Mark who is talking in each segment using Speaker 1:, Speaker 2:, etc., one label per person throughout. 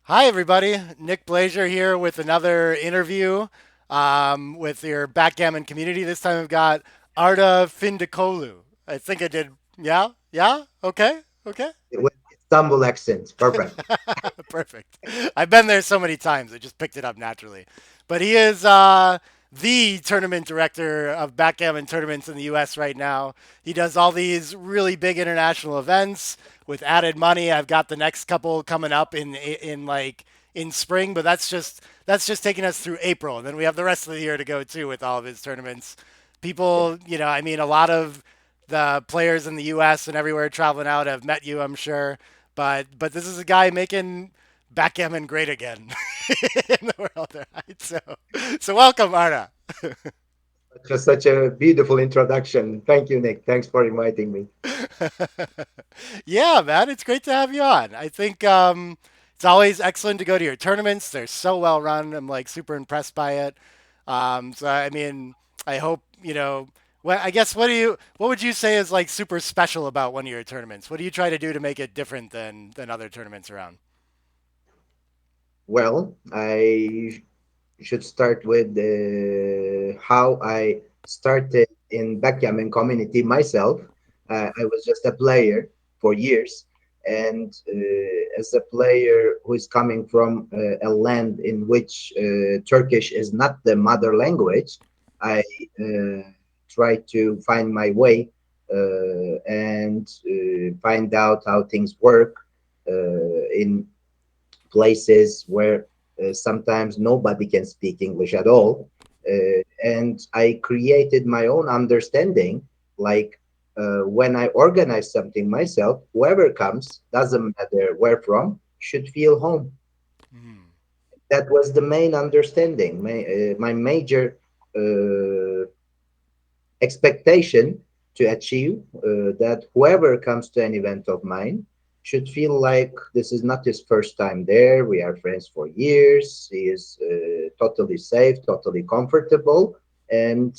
Speaker 1: Hi, everybody. Nick Blazer here with another interview with your backgammon community. This time I've got Arda Fındıkoğlu. I think I did. Yeah? Yeah? Okay? Okay?
Speaker 2: With Istanbul accent. Perfect.
Speaker 1: Perfect. I've been there so many times, I just picked it up naturally. But he is the tournament director of backgammon tournaments in the US right now. He does all these really big international events with added money. I've got the next couple coming up in spring, but that's just taking us through April. And then we have the rest of the year to go too with all of his tournaments. People, I mean, a lot of the players in the U.S. and everywhere traveling out have met you, I'm sure. But this is a guy making backgammon great again in the world, right? So welcome, Arda.
Speaker 2: Just such a beautiful introduction. Thank you, Nick. Thanks for inviting me.
Speaker 1: Yeah, man, it's great to have you on. I think it's always excellent to go to your tournaments. They're so well run. I'm like super impressed by it. So I mean, I hope I guess what would you say is like super special about one of your tournaments? What do you try to do to make it different than other tournaments around?
Speaker 2: Well, I should start with how I started in backgammon community myself. I was just a player for years, and as a player who is coming from a land in which Turkish is not the mother language, I uh, try to find my way and find out how things work in places where sometimes nobody can speak English at all. And I created my own understanding, like when I organize something myself, whoever comes, doesn't matter where from, should feel home.
Speaker 1: Hmm.
Speaker 2: That was the main understanding, my major uh, expectation to achieve that whoever comes to an event of mine should feel like this is not his first time there. We are friends for years. He is totally safe, totally comfortable. And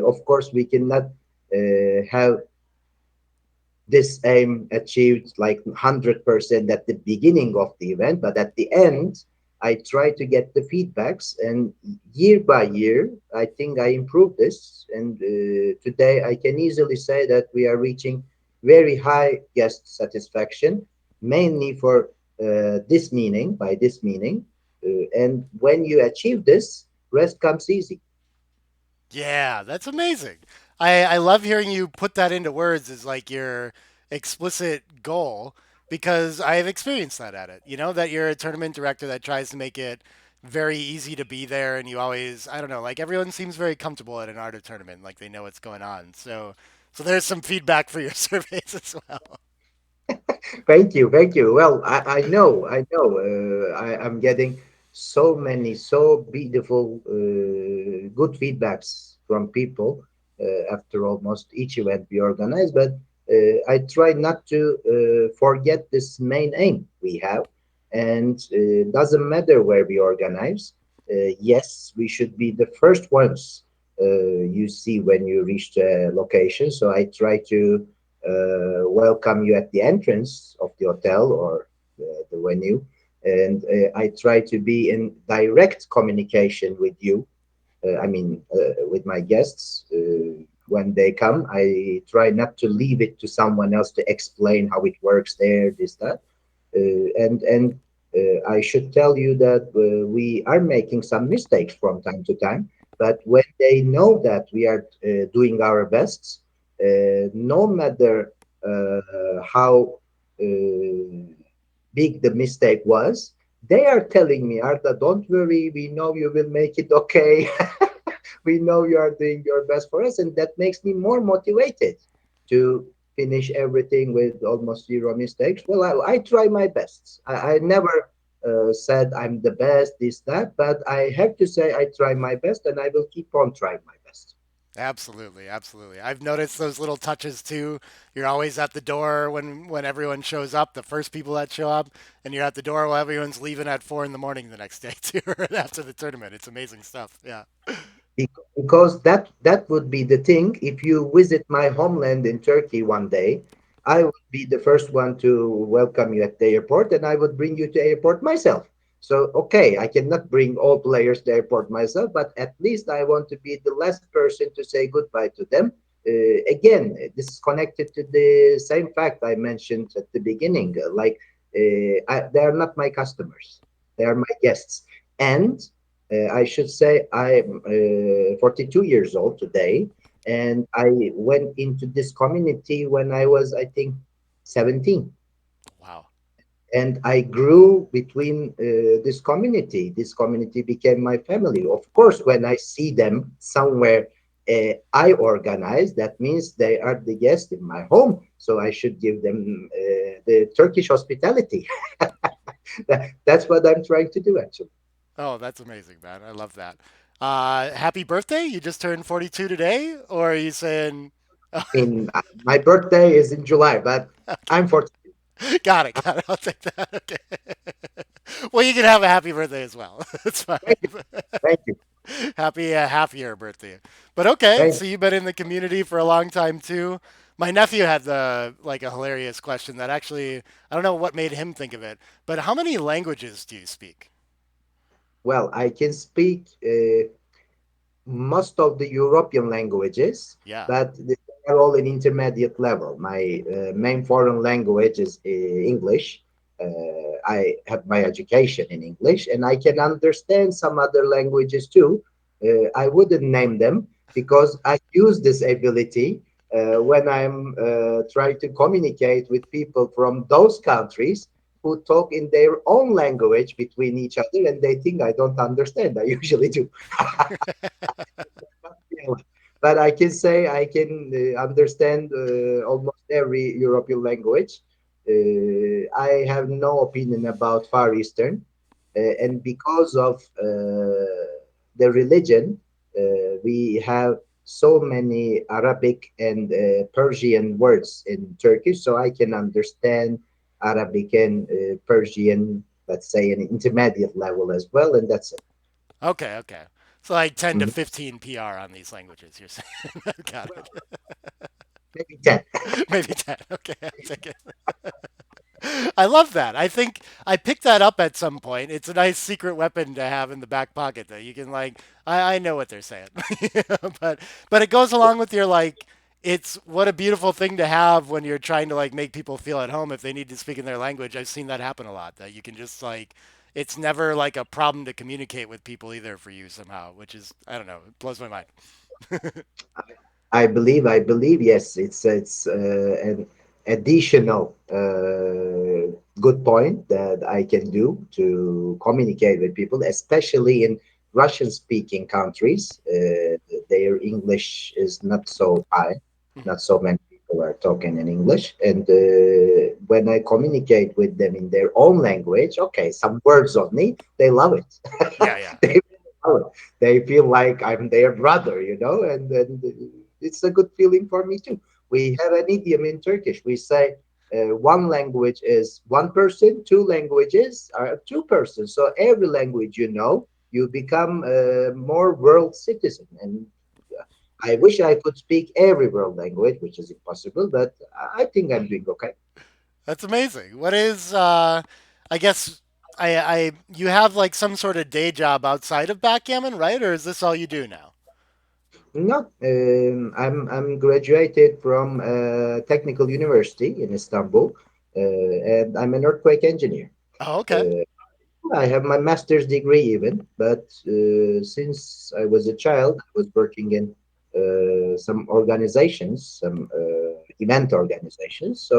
Speaker 2: of course, we cannot have this aim achieved like 100% at the beginning of the event, but at the end, I try to get the feedbacks, and year by year, I think I improved this. And today, I can easily say that we are reaching very high guest satisfaction, mainly for this meaning, by this meaning. And when you achieve this, rest comes easy.
Speaker 1: Yeah, that's amazing. I love hearing you put that into words as like your explicit goal because I've experienced that at it. You know, that you're a tournament director that tries to make it very easy to be there and you always, I don't know, like everyone seems very comfortable at an art of tournament, like they know what's going on. So there's some feedback for your surveys as well.
Speaker 2: Thank you, thank you. Well, I know. I'm getting so many, so beautiful, good feedbacks from people after almost each event we organize. But I try not to forget this main aim we have, and doesn't matter where we organize. Yes, we should be the first ones you see when you reach the location. So I try to welcome you at the entrance of the hotel or the venue. And I try to be in direct communication with you. With my guests. When they come, I try not to leave it to someone else to explain how it works there, this, that. And I should tell you that we are making some mistakes from time to time. But when they know that we are doing our best, no matter how big the mistake was, they are telling me, Arda, don't worry, we know you will make it okay. We know you are doing your best for us, and that makes me more motivated to finish everything with almost zero mistakes. Well, I try my best. I never said I'm the best, this, that, but I have to say I try my best, and I will keep on trying my best.
Speaker 1: Absolutely, absolutely. I've noticed those little touches too. You're always at the door when everyone shows up, the first people that show up, and you're at the door while everyone's leaving at 4 in the morning the next day too, right after the tournament. It's amazing stuff. Yeah.
Speaker 2: Because that would be the thing. If you visit my homeland in Turkey one day, I would be the first one to welcome you at the airport, and I would bring you to airport myself. So, okay, I cannot bring all players to airport myself, but at least I want to be the last person to say goodbye to them. Again, this is connected to the same fact I mentioned at the beginning. They are not my customers; they are my guests. And I should say I'm 42 years old today, and I went into this community when I was, I think, 17,
Speaker 1: Wow.
Speaker 2: and I grew between this community. This community became my family. Of course, when I see them somewhere I organize, that means they are the guest in my home, so I should give them the Turkish hospitality. That's what I'm trying to do, actually.
Speaker 1: Oh, that's amazing, man. I love that. Happy birthday! You just turned 42 today, or are you saying?
Speaker 2: My birthday is in July, but I'm 40.
Speaker 1: Got it. Got it. I'll take that. Okay. Well, you can have a happy birthday as well. It's fine.
Speaker 2: Thank you. Thank you.
Speaker 1: Happy half year birthday. But okay,
Speaker 2: Thank
Speaker 1: so you've been in the community for a long time too. My nephew had the like a hilarious question that actually I don't know what made him think of it, but how many languages do you speak?
Speaker 2: Well, I can speak most of the European languages,
Speaker 1: Yeah.
Speaker 2: but they are all in intermediate level. My main foreign language is English. I have my education in English, and I can understand some other languages too. I wouldn't name them because I use this ability when I'm trying to communicate with people from those countries who talk in their own language between each other, and they think I don't understand. I usually do. Yeah, but I can say I can understand almost every European language. I have no opinion about Far Eastern, and because of the religion, we have so many Arabic and Persian words in Turkish, so I can understand Arabic and Persian, let's say, an intermediate level as well, and that's it.
Speaker 1: Okay, okay. So like 10 to
Speaker 2: Mhm.
Speaker 1: 15 PR on these languages, you're saying. Got
Speaker 2: Well,
Speaker 1: it.
Speaker 2: maybe 10.
Speaker 1: Maybe 10. Okay, I'll take it. I love that. I think I picked that up at some point. It's a nice secret weapon to have in the back pocket that you can like I know what they're saying. but but it goes along with your like it's what a beautiful thing to have when you're trying to like make people feel at home if they need to speak in their language. I've seen that happen a lot. That you can just like it's never like a problem to communicate with people either for you somehow, which is I don't know, it blows my mind.
Speaker 2: I believe, yes, it's an additional good point that I can do to communicate with people, especially in Russian-speaking countries. Their English is not so high, not so many people are talking in English, and when I communicate with them in their own language, okay, some words only, they love it.
Speaker 1: Yeah, yeah.
Speaker 2: They really love it. They feel like I'm their brother, and it's a good feeling for me too. We have an idiom in Turkish. We say one language is one person, two languages are two persons. So every language you know, you become a more world citizen. And I wish I could speak every world language, which is impossible, but I think I'm doing okay.
Speaker 1: That's amazing. What is I guess I you have like some sort of day job outside of backgammon, right? Or is this all you do now?
Speaker 2: No, I'm graduated from technical university in Istanbul, and I'm an earthquake engineer.
Speaker 1: Oh, okay.
Speaker 2: Uh, I have my master's degree even, but since I was a child, I was working in some organizations, some event organizations. So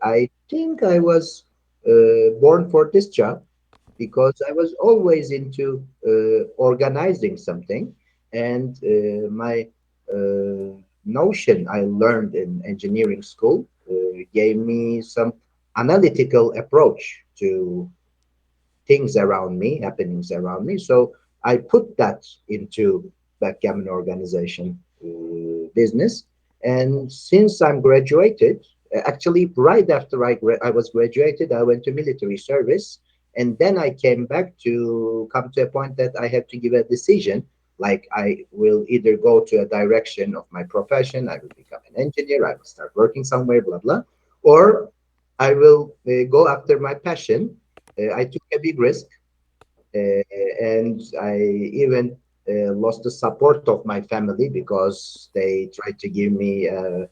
Speaker 2: I think I was born for this job because I was always into organizing something, and my notion I learned in engineering school gave me some analytical approach to things around me, happenings around me. So I put that into backgammon organization business. And since I'm graduated, actually right after I was graduated, I went to military service. And then I came back to come to a point that I had to give a decision Like I will either go to a direction of my profession, I will become an engineer, I will start working somewhere, blah blah, or I will go after my passion. I took a big risk, and I even lost the support of my family because they tried to give me a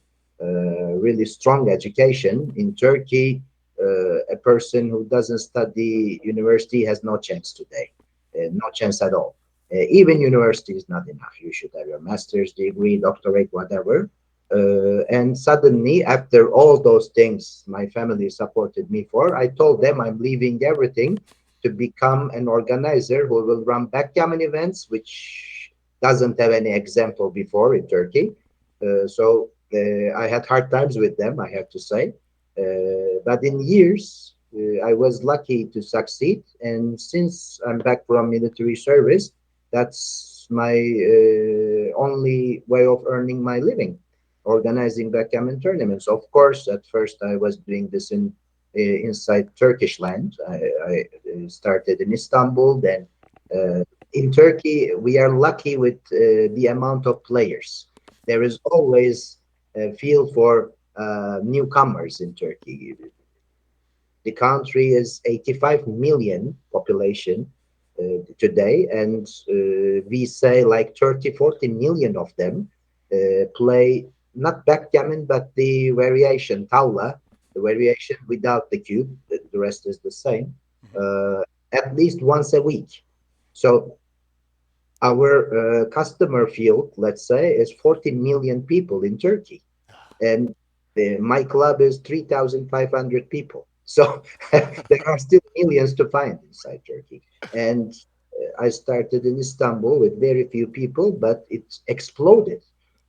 Speaker 2: really strong education. In Turkey, a person who doesn't study university has no chance today, no chance at all. Even university is not enough. You should have your master's degree, doctorate, whatever. And suddenly, after all those things my family supported me for, I told them I'm leaving everything to become an organizer who will run backgammon events, which doesn't have any example before in Turkey. I had hard times with them, I have to say. But in years, I was lucky to succeed. And since I'm back from military service, that's my only way of earning my living, organizing backgammon tournaments. Of course, at first I was doing this inside Turkish land. I started in Istanbul. Then in Turkey, we are lucky with the amount of players. There is always a field for newcomers in Turkey. The country is 85 million population today, and we say like 30, 40 million of them play not backgammon, but the variation tawla, the variation without the cube. The rest is the same,
Speaker 1: Mhm.
Speaker 2: uh, at least once a week. So our customer field, let's say, is 40 million people in Turkey, and my club is 3,500 people. So there are still millions to find inside Turkey. And I started in Istanbul with very few people, but it exploded.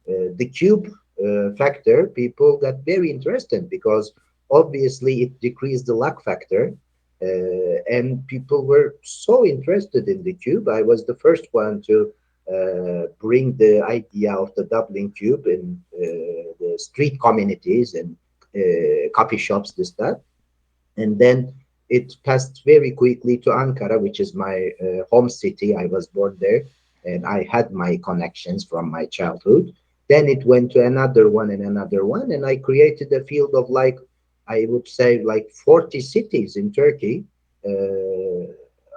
Speaker 2: The cube factor, people got very interested because obviously it decreased the luck factor. And people were so interested in the cube. I was the first one to bring the idea of the Dublin cube in the street communities and coffee shops, this, that. And then it passed very quickly to Ankara, which is my home city. I was born there and I had my connections from my childhood. Then it went to another one and another one. And I created a field of like, I would say, like 40 cities in Turkey.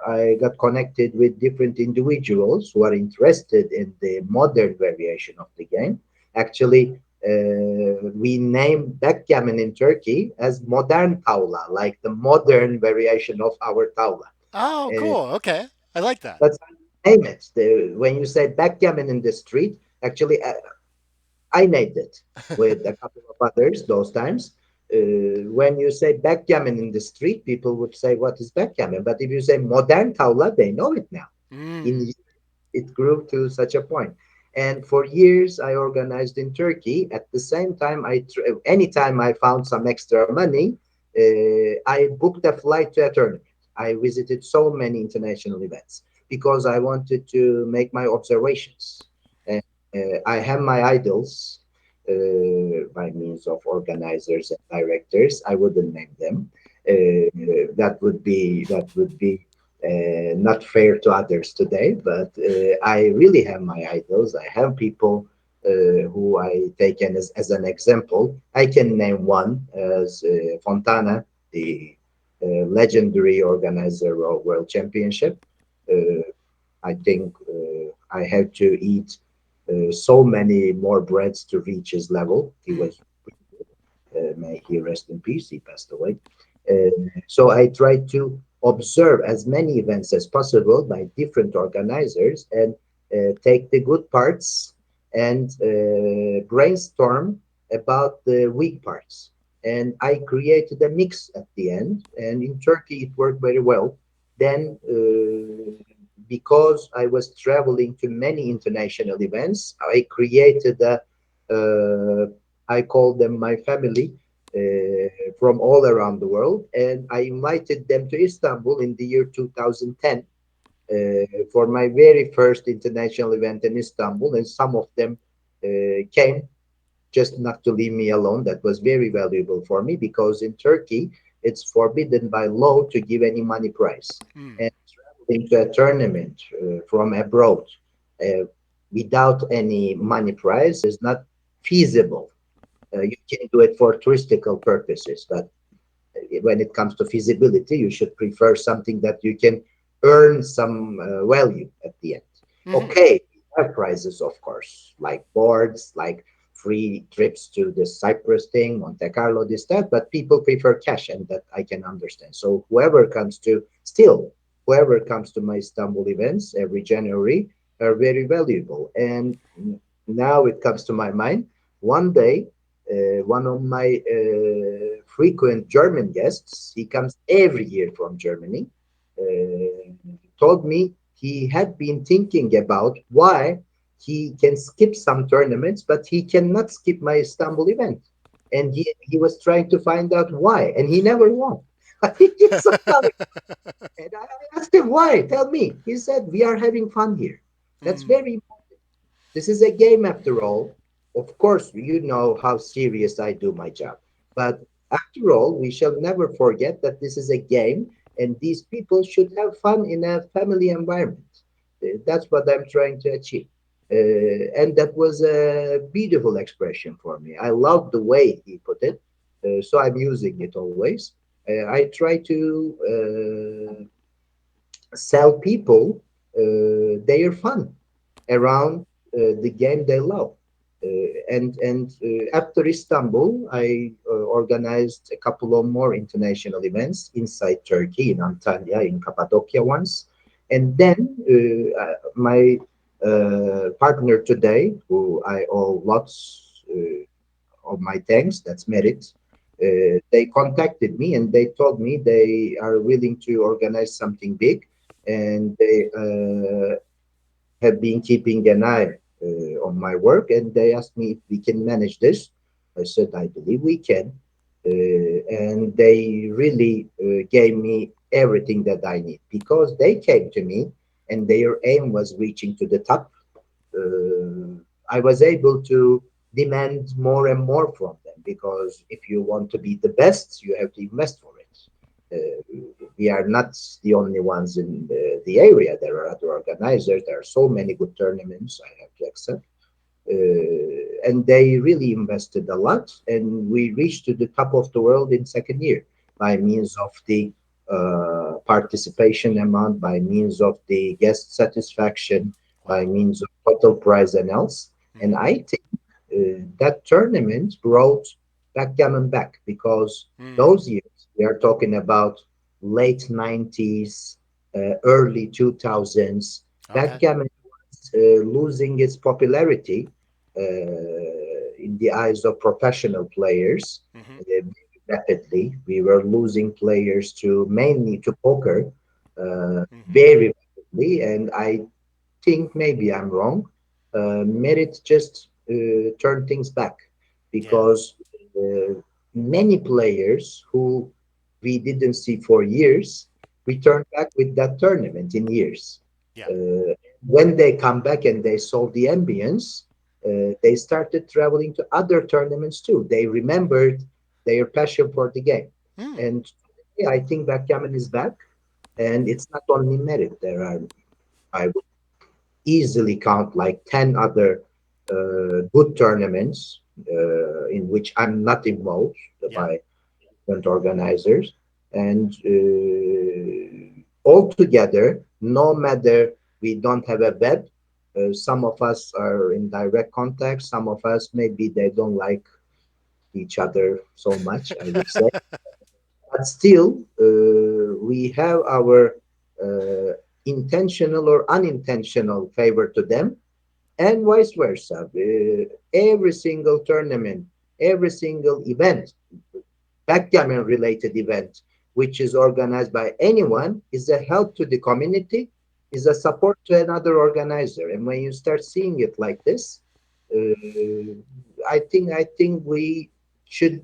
Speaker 2: I got connected with different individuals who are interested in the modern variation of the game. Actually, we name backgammon in Turkey as modern tavla, like the modern variation of our tavla.
Speaker 1: Oh,
Speaker 2: Uh,
Speaker 1: cool. Okay. I like that.
Speaker 2: that's how you name it. When you say backgammon in the street, actually, I named it with a couple of others those times. When you say backgammon in the street, people would say, "What is backgammon?" But if you say modern tavla, they know it now.
Speaker 1: Mm.
Speaker 2: In It grew to such a point. And for years, I organized in Turkey. At the same time, anytime I found some extra money, I booked a flight to a tournament. I visited so many international events because I wanted to make my observations. And I have my idols by means of organizers and directors. I wouldn't name them. That would be not fair to others today, but I really have my idols. I have people who I taken as an example. I can name one as Fontana, the legendary organizer of World Championship. Uh, I think I had to eat so many more breads to reach his level. He
Speaker 1: Mm.
Speaker 2: was may he rest in peace. He passed away. So I tried to observe as many events as possible by different organizers and take the good parts and brainstorm about the weak parts. And I created a mix at the end. And in Turkey, it worked very well. Then, because I was traveling to many international events, I created I call them my family from all around the world, and I invited them to Istanbul in the year 2010 for my very first international event in Istanbul, and some of them came just not to leave me alone. That was very valuable for me because in Turkey it's forbidden by law to give any money prize.
Speaker 1: Mm.
Speaker 2: And traveling to a tournament from abroad uh, without any money prize is not feasible. You can do it for touristical purposes, but when it comes to feasibility, you should prefer something that you can earn some value at the end.
Speaker 1: Hmm.
Speaker 2: Okay, we have prizes, of course, like boards, like free trips to the Cyprus thing, Monte Carlo, this, that, but people prefer cash, and that I can understand. So whoever comes to my Istanbul events every January are very valuable. And now it comes to my mind, one day one of my frequent German guests, he comes every year from Germany, told me he had been thinking about why he can skip some tournaments, but he cannot skip my Istanbul event. And he was trying to find out why, and he never won. I think it's so funny. And I asked him why. Tell me. He said, "We are having fun here. That's
Speaker 1: Mm.
Speaker 2: very this is a game after all. Of course, you know how serious I do my job. But after all, we shall never forget that this is a game and these people should have fun in a family environment. That's what I'm trying to achieve. And that was a beautiful expression for me. I love the way he put it. So I'm using it always. I try to sell people their fun around the game they love. And after Istanbul, I organized a couple of more international events inside Turkey, in Antalya, in Cappadocia once. And then my partner today, who I owe lots of my thanks, that's Merit, they contacted me and they told me they are willing to organize something big, and they have been keeping an eye on my work, and they asked me if we can manage this. I said, I believe we can. And they really gave me everything that I need because they came to me and their aim was reaching to the top. I was able to demand more and more from them because if you want to be the best, you have to invest for it. We are not the only ones in the area. There are other organizers. There are so many good tournaments I have to accept. And they really invested a lot, and we reached to the top of the world in second year by means of the participation amount, by means of the guest satisfaction, by
Speaker 1: Wow.
Speaker 2: means of total prize and else. And
Speaker 1: Hmm.
Speaker 2: I think that tournament brought backgammon back because
Speaker 1: Mm.
Speaker 2: those years we are talking about late 90s, early 2000s.
Speaker 1: Okay.
Speaker 2: Backgammon losing its popularity in the eyes of professional players
Speaker 1: Hmm.
Speaker 2: rapidly. We were losing players to mainly to poker
Speaker 1: Hmm.
Speaker 2: very rapidly, and I think maybe I'm wrong. Merit just turned things back
Speaker 1: Yeah.
Speaker 2: because many players who we didn't see for years returned back with that tournament in years.
Speaker 1: Yeah.
Speaker 2: When they come back and they saw the ambience, they started traveling to other tournaments too. They remembered their passion for the game.
Speaker 1: Mm.
Speaker 2: And yeah, I think backgammon is back. And it's not only Merit. There are, I would easily count like 10 other good tournaments in which I'm not involved
Speaker 1: Yeah.
Speaker 2: by different organizers. And altogether, no matter we don't have a web, some of us are in direct contact, some of us maybe they don't like each other so much, I would say. But still, we have our intentional or unintentional favor to them, and vice versa. Every single tournament, every single event, backgammon related event, which is organized by anyone, is a help to the community, is a support to another organizer. And when you start seeing it like this, I think should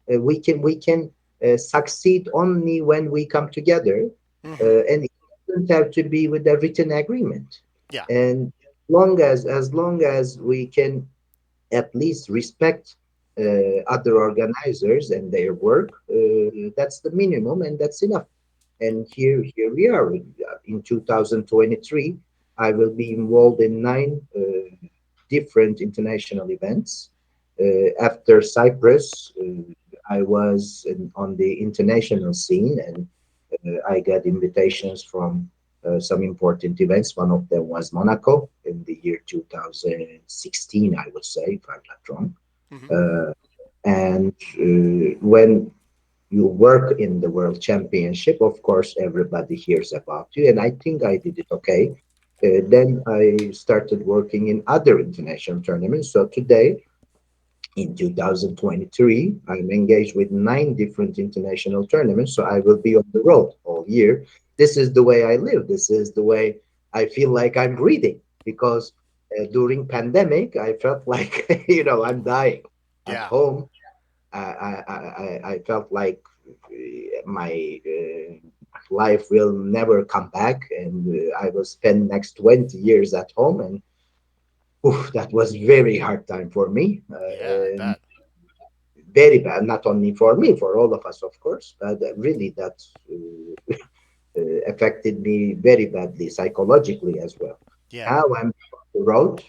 Speaker 2: we can succeed only when we come together,
Speaker 1: Hmm.
Speaker 2: and it doesn't have to be with a written agreement.
Speaker 1: Yeah.
Speaker 2: And as long as we can at least respect other organizers and their work, that's the minimum, and that's enough. And here we are in 2023. I will be involved in nine different international events. After Cyprus, I was on the international scene, and I got invitations from some important events. One of them was Monaco in the year 2016, I would say, if I'm not wrong.
Speaker 1: Hmm.
Speaker 2: Uh, and when you work in the World Championship, of course, everybody hears about you, and I think I did it okay. Then I started working in other international tournaments. So today, in 2023, I'm engaged with nine different international tournaments. So I will be on the road all year. This is the way I live. This is the way I feel like I'm breathing because during pandemic, I felt like, I'm dying at
Speaker 1: Yeah.
Speaker 2: home. I felt like my life will never come back, and I will spend next 20 years at home, and oof, that was very hard time for me,
Speaker 1: Yeah, I
Speaker 2: and
Speaker 1: bet.
Speaker 2: very bad. Not only for me, for all of us, of course, but really that affected me very badly psychologically as well.
Speaker 1: Yeah.
Speaker 2: Now I'm on the road.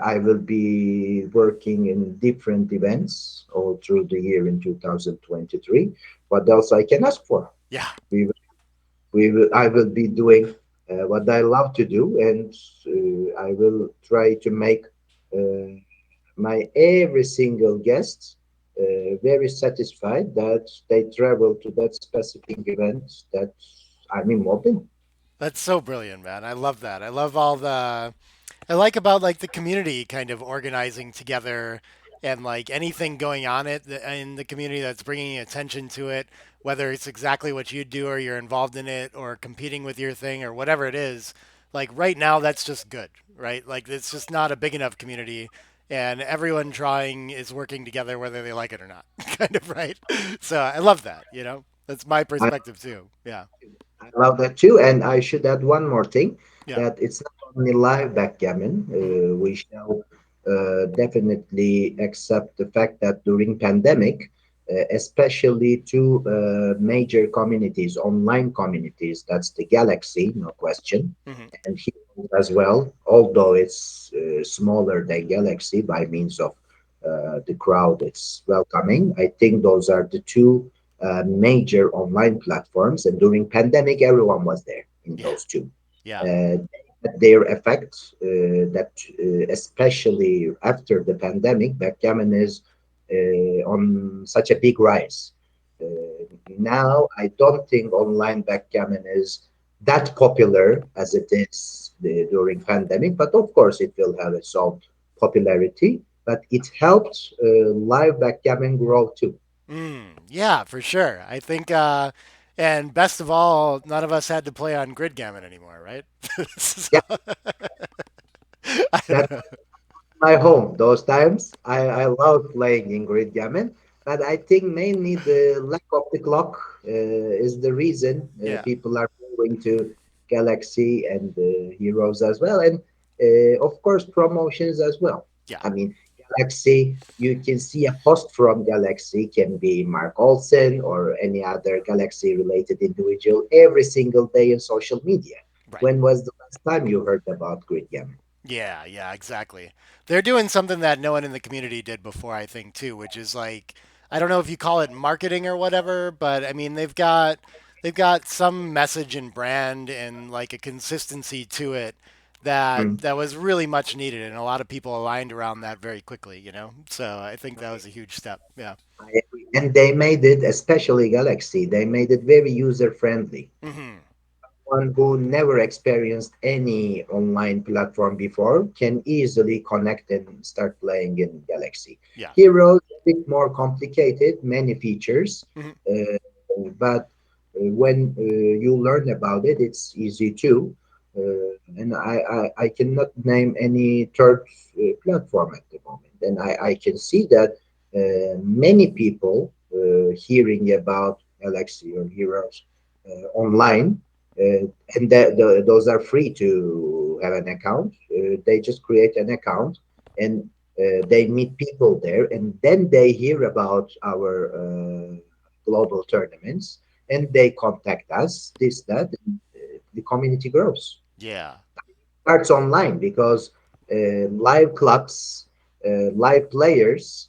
Speaker 2: I will be working in different events all through the year in 2023. What else I can ask for?
Speaker 1: Yeah.
Speaker 2: We, I will be doing what I love to do, and I will try to make uh, my every single guest very satisfied that they travel to that specific event that I'm involved in.
Speaker 1: That's so brilliant, man. I love that. I love all the I like about like the community kind of organizing together and like anything going on in the community that's bringing attention to it, whether it's exactly what you do or you're involved in it or competing with your thing or whatever it is. Like right now, that's just good, right? Like it's just not a big enough community, and everyone trying is working together whether they like it or not, kind of right. So I love that. That's my
Speaker 2: I
Speaker 1: perspective too. Yeah,
Speaker 2: I love that too. And I should add one more thing
Speaker 1: yeah,
Speaker 2: that it's not only live backgammon.
Speaker 1: hmm,
Speaker 2: We shall definitely accept the fact that during pandemic, especially two major communities, online communities, that's the Galaxy, no question,
Speaker 1: hmm,
Speaker 2: and Hero as well, although it's smaller than Galaxy by means of the crowd it's welcoming. I think those are the two major online platforms, and during pandemic, everyone was there in
Speaker 1: yeah,
Speaker 2: those two.
Speaker 1: yeah,
Speaker 2: Uh, their effect, that especially after the pandemic, backgammon is on such a big rise. Now, I don't think online backgammon is that popular as it is during pandemic, but of course it will have its own popularity. But it helped live backgammon grow too.
Speaker 1: yeah, for sure. I think, and best of all, none of us had to play on grid gammon anymore, right? So,
Speaker 2: Yeah,
Speaker 1: I
Speaker 2: that
Speaker 1: don't know.
Speaker 2: my home those times. I love playing in grid gammon, but I think mainly the lack of the clock is the reason
Speaker 1: Yeah,
Speaker 2: people are moving to Galaxy and Heroes as well, and of course promotions as well.
Speaker 1: yeah,
Speaker 2: I mean, Galaxy, you can see a post from Galaxy can be Mark Olsen or any other Galaxy related individual every single day in social media.
Speaker 1: right.
Speaker 2: When was the last time you heard about grid gammon?
Speaker 1: Yeah, yeah, exactly. They're doing something that no one in the community did before, I think, too, which is like I don't know if you call it marketing or whatever, but I mean they've got some message and brand and like a consistency to it that was really much needed, and a lot of people aligned around that very quickly. So I think that was a huge step. Yeah.
Speaker 2: I agree. And they made it, especially Galaxy, they made it very user friendly.
Speaker 1: Hmm.
Speaker 2: One who never experienced any online platform before can easily connect and start playing in Galaxy.
Speaker 1: Yeah.
Speaker 2: Heroes a bit more complicated, many features,
Speaker 1: Hmm.
Speaker 2: uh, but when you learn about it, it's easy too. And I cannot name any third platform at the moment. And I can see that many people hearing about Galaxy or Heroes online, and those are free to have an account. They just create an account, and they meet people there, and then they hear about our global tournaments, and they contact us. This that and, the community grows.
Speaker 1: Yeah.
Speaker 2: starts online because live clubs, live players,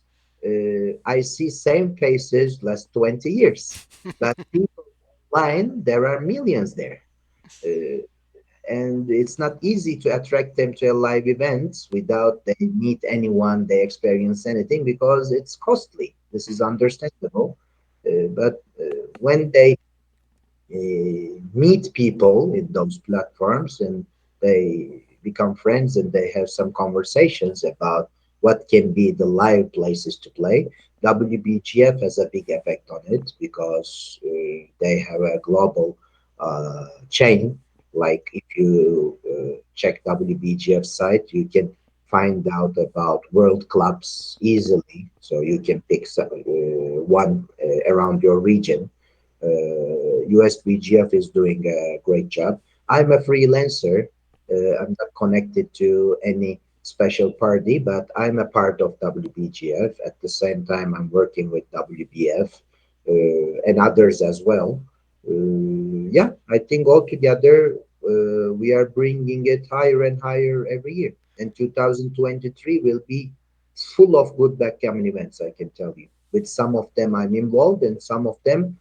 Speaker 2: I see same faces last 20 years. But people online, there are millions there. Uh, and it's not easy to attract them to a live event without they meet anyone, they experience anything because it's costly. This is
Speaker 1: Mhm.
Speaker 2: understandable. But when they meet people in those platforms and they become friends and they have some conversations about what can be the live places to play. WBGF has a big effect on it because they have a global chain. Like if you check WBGF site, you can find out about world clubs easily. So you can pick one around your region. USBGF is doing a great job. I'm a freelancer. I'm not connected to any special party, but I'm a part of WBGF. At the same time, I'm working with WBF and others as well. Yeah, I think altogether we are bringing it higher and higher every year. And 2023 will be full of good backgammon events, I can tell you. With some of them, I'm involved, and some of them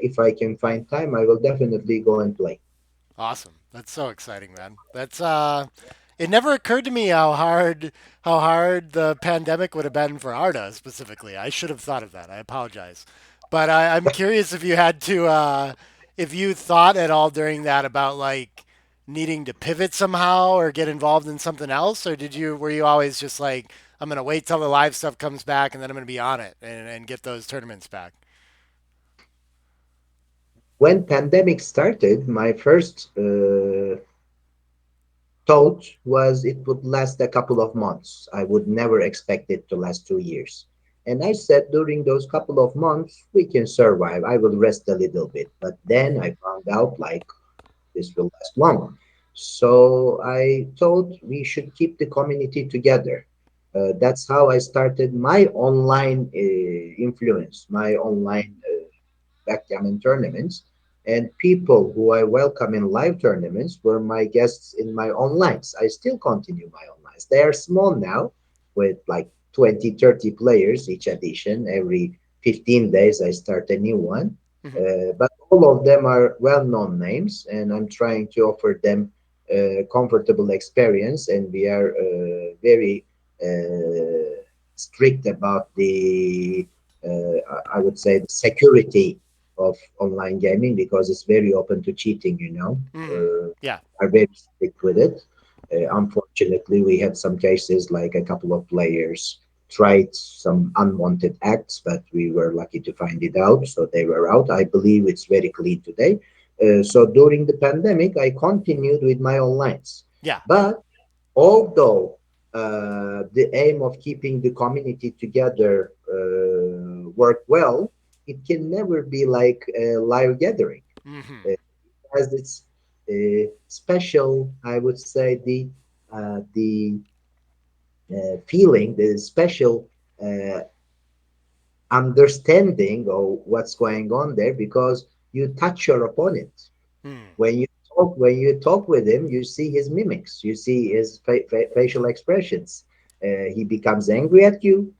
Speaker 2: if I can find time, I will definitely go and play.
Speaker 1: Awesome. That's so exciting, man. That's it never occurred to me how hard the pandemic would have been for Arda specifically. I should have thought of that. I apologize. But I'm curious if you had to if you thought at all during that about like needing to pivot somehow or get involved in something else, or did you were you always just like I'm gonna wait till the live stuff comes back and then I'm gonna be on it and get those tournaments back?
Speaker 2: When pandemic started, my first thought was it would last a couple of months. I would never expect it to last 2 years. And I said during those couple of months, we can survive. I will rest a little bit. But then I found out like this will last long. So I thought we should keep the community together. That's how I started my online influence, my online backgammon tournaments. And people who I welcome in live tournaments were my guests in my onlines. I still continue my onlines. They are small now with like 20, 30 players each edition. Every 15 days, I start a new one.
Speaker 1: Hmm.
Speaker 2: But all of them are well known names, and I'm trying to offer them a comfortable experience. And we are very strict about the I would say the security of online gaming because it's very open to cheating, you know.
Speaker 1: Hmm. Yeah.
Speaker 2: Are very strict with it. Unfortunately, we had some cases like a couple of players tried some unwanted acts, but we were lucky to find it out, so they were out. I believe it's very clean today. So during the pandemic, I continued with my onlines,
Speaker 1: Yeah.
Speaker 2: but although the aim of keeping the community together work well, it can never be like a live gathering.
Speaker 1: Hmm.
Speaker 2: It has its special, I would say, the feeling, the special uh, understanding of what's going on there because you touch your opponent.
Speaker 1: Hmm.
Speaker 2: When you talk with him, you see his mimics, you see his facial expressions. He becomes angry at you.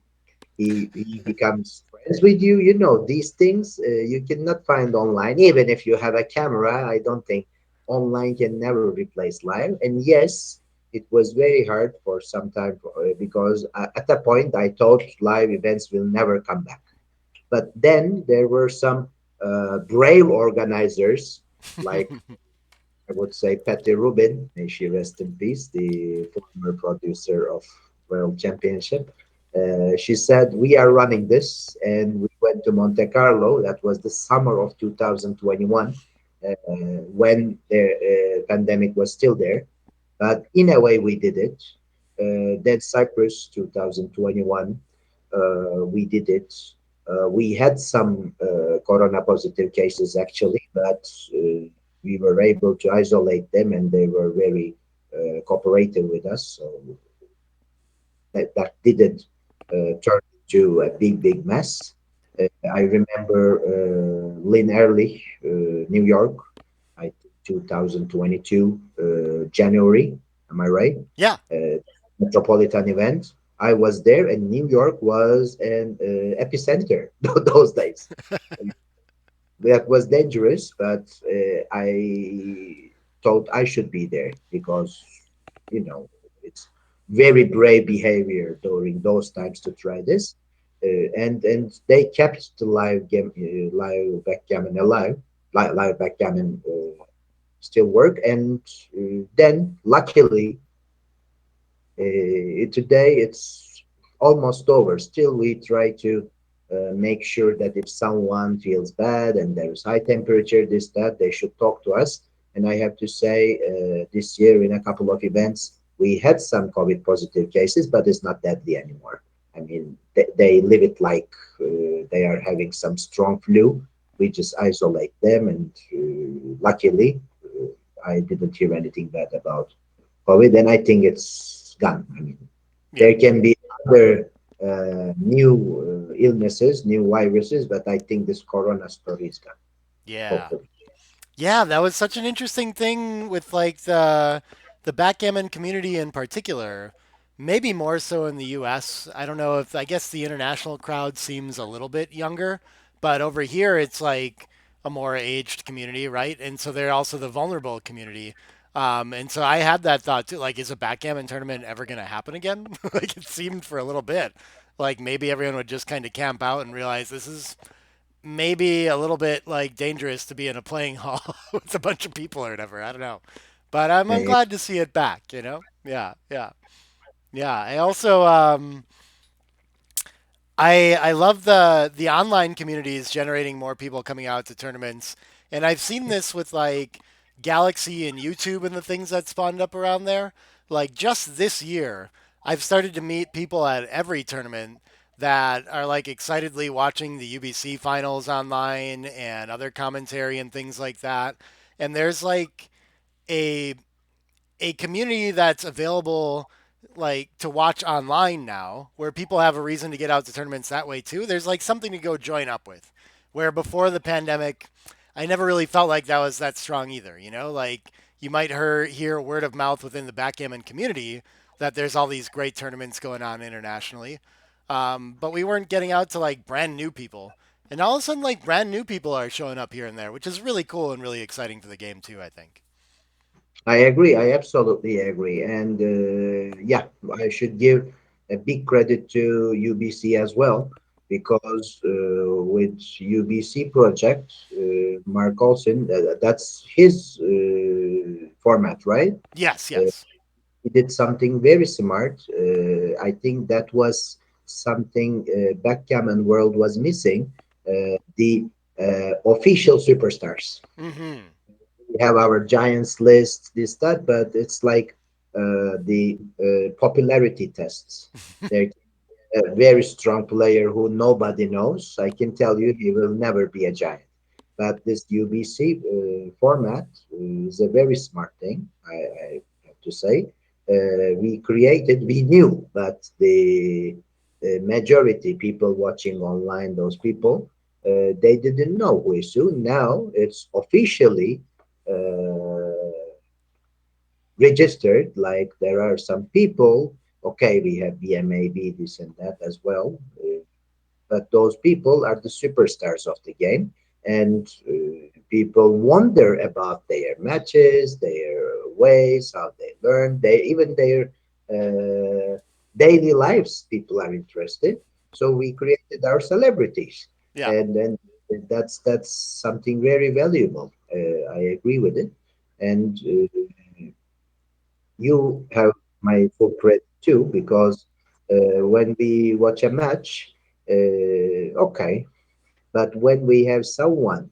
Speaker 2: He becomes friends with you. You know these things you cannot find online. Even if you have a camera, I don't think online can never replace live. And yes, it was very hard for some time because at that point I thought live events will never come back. But then there were some brave organizers like I would say Patty Rubin, may she rest in peace, the former producer of World Championship. She said, "We are running this," and we went to Monte Carlo. That was the summer of 2021, when the pandemic was still there. But in a way, we did it. Then Cyprus, 2021, we did it. We had some corona positive cases actually, but we were able to isolate them and they were very cooperative with us. So that didn't turn into a big mess. I remember Lynn Early, New York, I think 2022, January. Am I right?
Speaker 1: Yeah.
Speaker 2: Metropolitan event. I was there, and New York was an epicenter those days. That was dangerous, but I thought I should be there because, you know, it's very brave behavior during those times to try this. And they kept the live backgammon alive, live backgammon still work. And then, luckily, today it's almost over. Still, we try to make sure that if someone feels bad and there's high temperature, this, that, they should talk to us. And I have to say, this year in a couple of events, we had some COVID positive cases, but it's not deadly anymore. I mean, they live it like they are having some strong flu. We just isolate them, and luckily, I didn't hear anything bad about COVID, and I think it's gone. I mean,
Speaker 1: Yeah.
Speaker 2: there can be other new illnesses, new viruses, but I think this corona story is gone.
Speaker 1: Yeah.
Speaker 2: Hopefully,
Speaker 1: Yeah, that was such an interesting thing with like the backgammon community in particular. Maybe more so in the US. I don't know if I guess the international crowd seems a little bit younger, but over here it's like a more aged community, right? And so they're also the vulnerable community. And so I had that thought too, like, is a backgammon tournament ever going to happen again? Like it seemed for a little bit. Like maybe everyone would just kind of camp out and realize this is maybe a little bit like dangerous to be in a playing hall with a bunch of people or whatever. I don't know, but I'm
Speaker 2: uh,
Speaker 1: glad to see it back. You know, yeah, yeah, yeah. I also I love the online communities generating more people coming out to tournaments, and I've seen this with like Galaxy and YouTube and the things that spawned up around there. Like just this year, I've started to meet people at every tournament that are like excitedly watching the UBC finals online and other commentary and things like that. And there's like a a community that's available like to watch online now where people have a reason to get out to tournaments that way too. There's like something to go join up with. Where before the pandemic, I never really felt like that was that strong either, you know? Like you might hear word of mouth within the backgammon community that there's all these great tournaments going on internationally. But we weren't getting out to like brand new people. And all of a sudden, like brand new people are showing up here and there, which is really cool and really exciting for the game too, I think.
Speaker 2: I agree. I absolutely agree. And yeah, I should give a big credit to UBC as well, because with UBC project, Mark Olsen, that's his format, right?
Speaker 1: Yes,
Speaker 2: Uh,
Speaker 1: yes.
Speaker 2: he did something very smart. I think that was something backgammon world was missing. The official superstars.
Speaker 1: Mm-hmm.
Speaker 2: We have our giants list, this, that, but it's like the popularity tests. There, a very strong player who nobody knows. I can tell you, he will never be a giant. But this UBC format is a very smart thing, I have to say. We knew, but the majority people watching online, those people, they didn't know who is who. Now it's officially uh, registered. Like there are some people, okay, we have BMAB, this and that as well, but those people are the superstars of the game, and people wonder about their matches, their ways, how they learn, they even their daily lives. People are interested, so we created our celebrities,
Speaker 1: Yeah.
Speaker 2: and then that's something very valuable. I agree with it, and you have my full credit too, because when we watch a match, okay, but when we have someone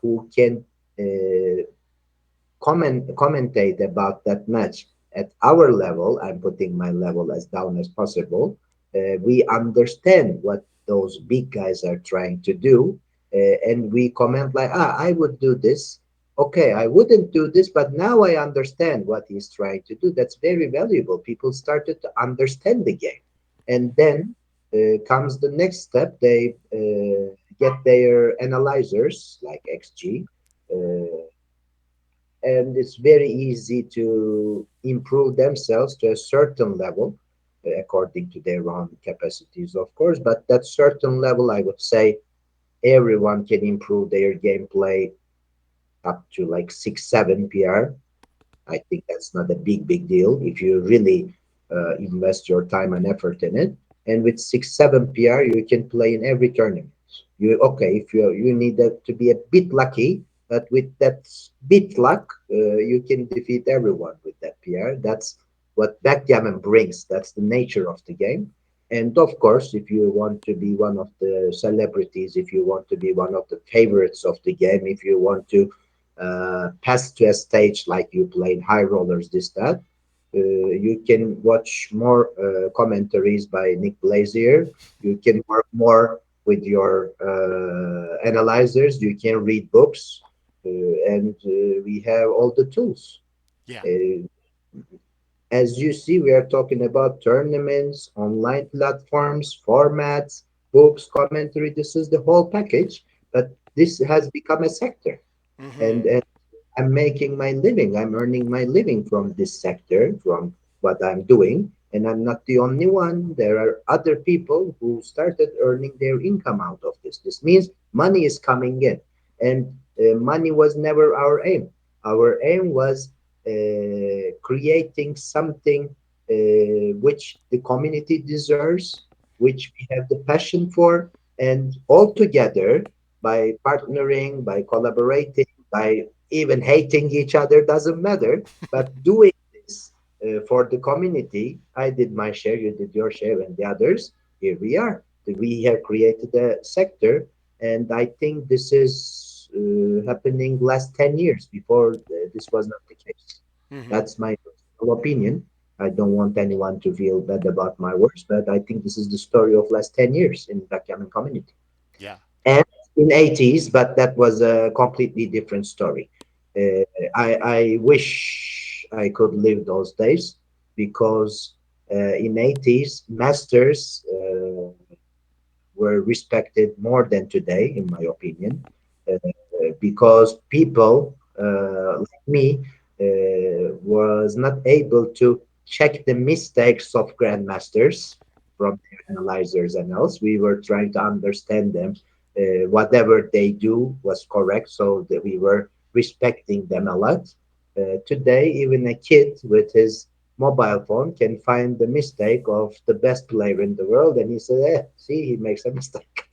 Speaker 2: who can uh, commentate about that match at our level, I'm putting my level as down as possible. We understand what those big guys are trying to do, and we comment like, "Ah, I would do this." Okay, I wouldn't do this, but now I understand what he's trying to do. That's very valuable. People started to understand the game, and then comes the next step. They get their analyzers like XG. Uh, and it's very easy to improve themselves to a certain level, according to their own capacities, of course. But that certain level, I would say, everyone can improve their gameplay up to like 6 7 PR. I think that's not a big deal if you really invest your time and effort in it. And with 6 7 PR, you can play in every tournament. You okay if you need that to be a bit lucky, but with that bit luck, you can defeat everyone with that PR. That's what backgammon brings. That's the nature of the game. And of course, if you want to be one of the celebrities, if you want to be one of the favorites of the game, if you want to pass to a stage like you played high rollers, this that. You can watch more commentaries by Nick Blazier. You can work more with your analyzers. You can read books, and we have all the tools.
Speaker 1: Yeah.
Speaker 2: Uh, as you see, we are talking about tournaments, online platforms, formats, books, commentary. This is the whole package, but this has become a sector,
Speaker 1: Mm-hmm.
Speaker 2: and I'm making my living. I'm earning my living from this sector, from what I'm doing. And I'm not the only one. There are other people who started earning their income out of this. This means money is coming in. And money was never our aim. Our aim was creating something which the community deserves, which we have the passion for. And all together, by partnering, by collaborating, by even hating each other, doesn't matter, but doing this for the community. I did my share, you did your share, and the others, here we are. We have created a sector, and I think this is happening last 10 years. Before this was not the case.
Speaker 1: Mm-hmm.
Speaker 2: That's my personal opinion. I don't want anyone to feel bad about my words, but I think this is the story of last 10 years in the backgammon community.
Speaker 1: Yeah.
Speaker 2: And in 80s, but that was a completely different story. I wish I could live those days, because in 80s masters were respected more than today, in my opinion, because people like me was not able to check the mistakes of grandmasters from their analyzers and else. We were trying to understand them. Whatever they do was correct, so that we were respecting them a lot. Today, even a kid with his mobile phone can find the mistake of the best player in the world, and he says, see, he makes a mistake.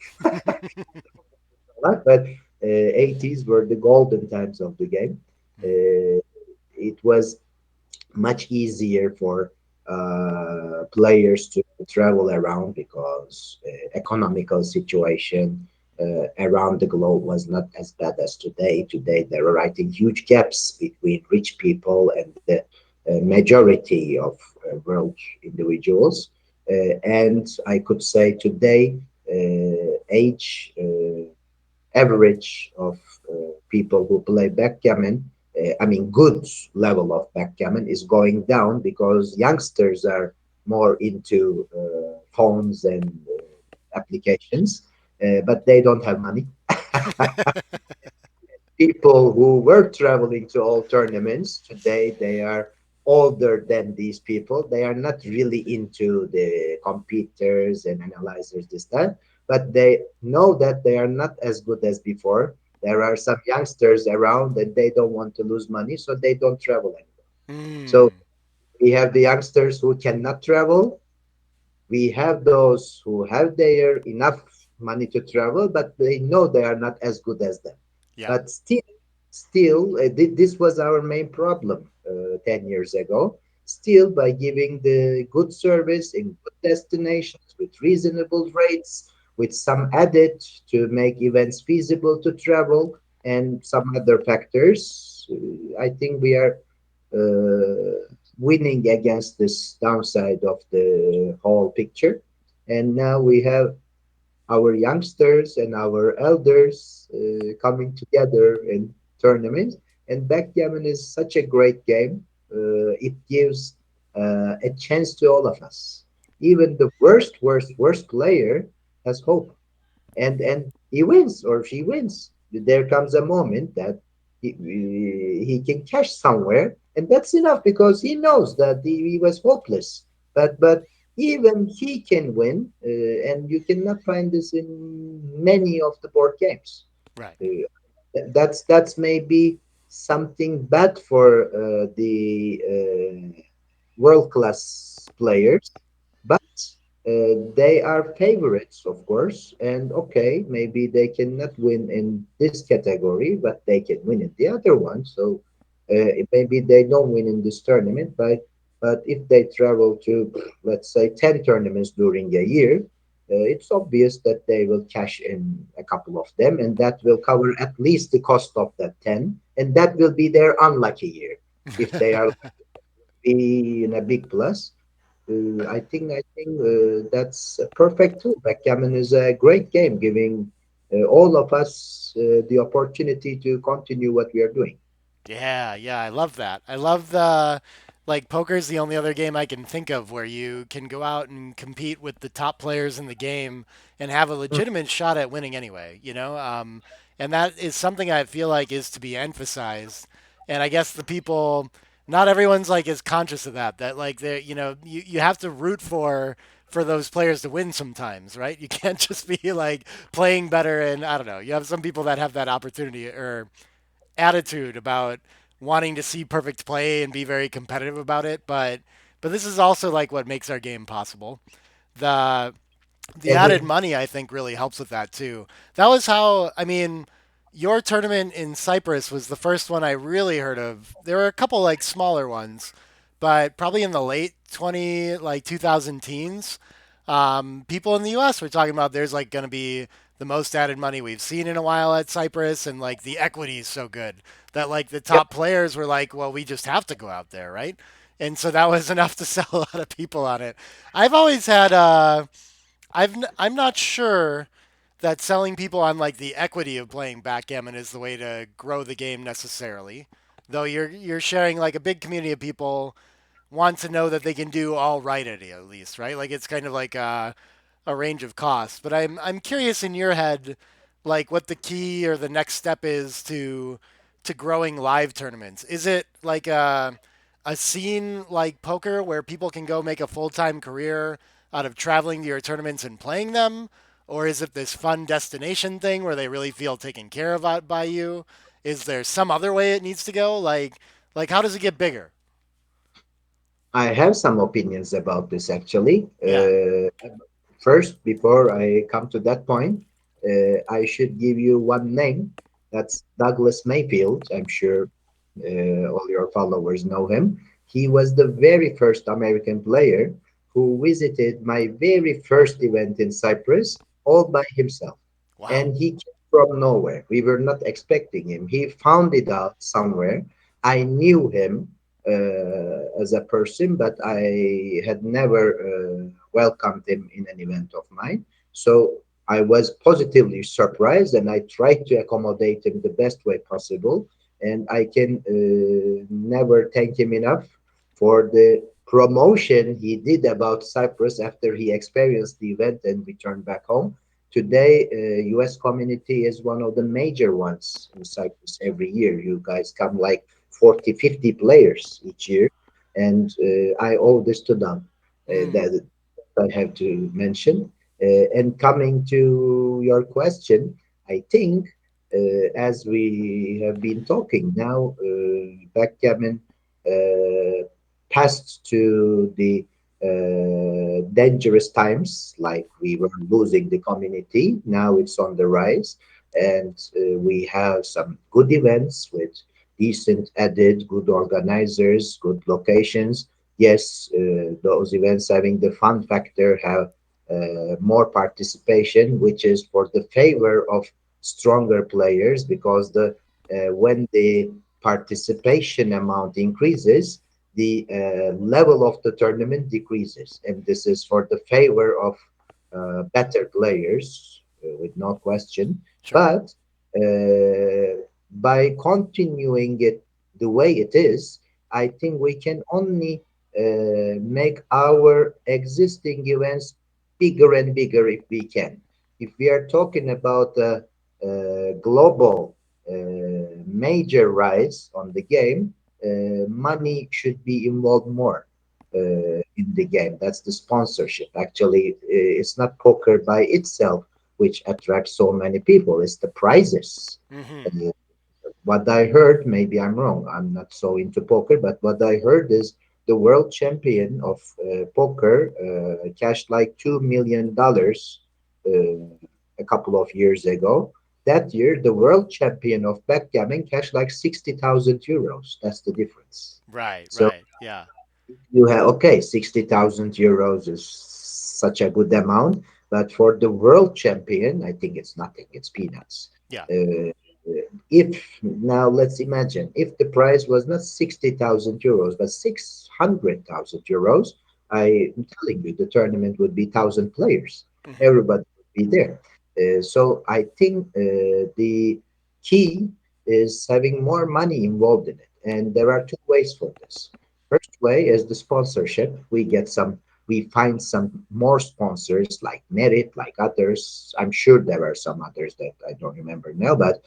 Speaker 2: But 80s were the golden times of the game. It was much easier for players to travel around, because economical situation around the globe was not as bad as today. Today there are, I think, huge gaps between rich people and the majority of world individuals. And I could say today, age average of people who play backgammon, I mean, good level of backgammon is going down, because youngsters are more into phones and applications, but they don't have money. People who were traveling to all tournaments today, they are older than these people. They are not really into the computers and analyzers, this that, but they know that they are not as good as before. There are some youngsters around and they don't want to lose money, so they don't travel anymore. So
Speaker 1: Mm.
Speaker 2: we have the youngsters who cannot travel. We have those who have their enough money to travel, but they know they are not as good as them.
Speaker 1: Yeah.
Speaker 2: But still, this was our main problem 10 years ago. Still, by giving the good service in good destinations with reasonable rates, with some added to make events feasible to travel, and some other factors, I think we are winning against this downside of the whole picture. And now we have our youngsters and our elders coming together in tournaments. And backgammon is such a great game. It gives a chance to all of us. Even the worst player has hope, and he wins or she wins. There comes a moment that he can cash somewhere, and that's enough because he knows that he was hopeless. But even he can win, and you cannot find this in many of the board games.
Speaker 1: Right.
Speaker 2: Uh, that's maybe something bad for the world class players, but they are favorites, of course. And okay, maybe they cannot win in this category, but they can win in the other one. So maybe they don't win in this tournament, but if they travel to, let's say, 10 tournaments during a year, it's obvious that they will cash in a couple of them, and that will cover at least the cost of that 10, and that will be their unlucky year. If they are be in a big plus, I think that's a perfect tool. Backgammon is a great game, giving all of us the opportunity to continue what we are doing.
Speaker 1: Yeah, yeah, I love that. I love the like poker's the only other game I can think of where you can go out and compete with the top players in the game and have a
Speaker 2: Mm.
Speaker 1: legitimate shot at winning anyway, you know? And that is something I feel like is to be emphasized. And I guess the people, not everyone's like as conscious of that, that like they you know, you have to root for those players to win sometimes, right? You can't just be like playing better and I don't know. You have some people that have that opportunity or attitude about wanting to see perfect play and be very competitive about it, but this is also like what makes our game possible. The the added
Speaker 2: Agree.
Speaker 1: money I think really helps with that too. That was how I mean your tournament in Cyprus was the first one I really heard of. There were a couple like smaller ones, but probably in the late 20 like 2000 teens, people in the US were talking about there's like going to be the most added money we've seen in a while at Cyprus and like the equity is so good that like the
Speaker 2: Yep.
Speaker 1: top players were like, well, we just have to go out there, right? And so that was enough to sell a lot of people on it. I've always had I'm not sure that selling people on like the equity of playing backgammon is the way to grow the game necessarily. Though you're sharing like a big community of people want to know that they can do all right at least, right? Like it's kind of like a range of costs. But I'm curious in your head, like what the key or the next step is to growing live tournaments. Is it like a scene like poker where people can go make a full time career out of traveling to your tournaments and playing them? Or is it this fun destination thing where they really feel taken care of by you? Is there some other way it needs to go? Like how does it get bigger?
Speaker 2: I have some opinions about this actually.
Speaker 1: Yeah.
Speaker 2: First, before I come to that point, I should give you one name. That's Douglas Mayfield. I'm sure all your followers know him. He was the very first American player who visited my very first event in Cyprus all by himself.
Speaker 1: Wow.
Speaker 2: And he came from nowhere. We were not expecting him. He found it out somewhere. I knew him as a person, but I had never welcomed him in an event of mine. So I was positively surprised, and I tried to accommodate him the best way possible. And I can never thank him enough for the promotion he did about Cyprus after he experienced the event and returned back home. Today, U.S. community is one of the major ones in Cyprus every year. You guys come like 40, 50 players each year, and I owe this to them.
Speaker 1: Mm.
Speaker 2: That I have to mention. And coming to your question, I think as we have been talking now, backgammon passed to the dangerous times, like we were losing the community. Now it's on the rise, and we have some good events with decent added, good organizers, good locations. Yes, those events having the fun factor have more participation, which is for the favor of stronger players because the when the participation amount increases, the level of the tournament decreases, and this is for the favor of better players, with no question.
Speaker 1: Sure.
Speaker 2: But by continuing it the way it is, I think we can only make our existing events bigger and bigger if we can. If we are talking about a global major rise on the game, money should be involved more in the game. That's the sponsorship. Actually, it's not poker by itself which attracts so many people. It's the prizes.
Speaker 1: Hmm.
Speaker 2: Uh, what I heard, maybe I'm wrong. I'm not so into poker, but what I heard is the world champion of poker cashed like $2 million a couple of years ago. That year, the world champion of backgammon cashed like 60,000 euros. That's the difference.
Speaker 1: Right,
Speaker 2: So
Speaker 1: right. Yeah.
Speaker 2: you have, okay, 60,000 euros is such a good amount, but for the world champion, I think it's nothing. It's peanuts.
Speaker 1: Yeah.
Speaker 2: If now let's imagine if the price was not 60,000 euros but 600,000 euros, I'm telling you the tournament would be 1,000 players.
Speaker 1: Hmm.
Speaker 2: Everybody would be there. So I think the key is having more money involved in it. And there are two ways for this. First way is the sponsorship. We find some more sponsors like Merit, like others. I'm sure there are some others that I don't remember now, but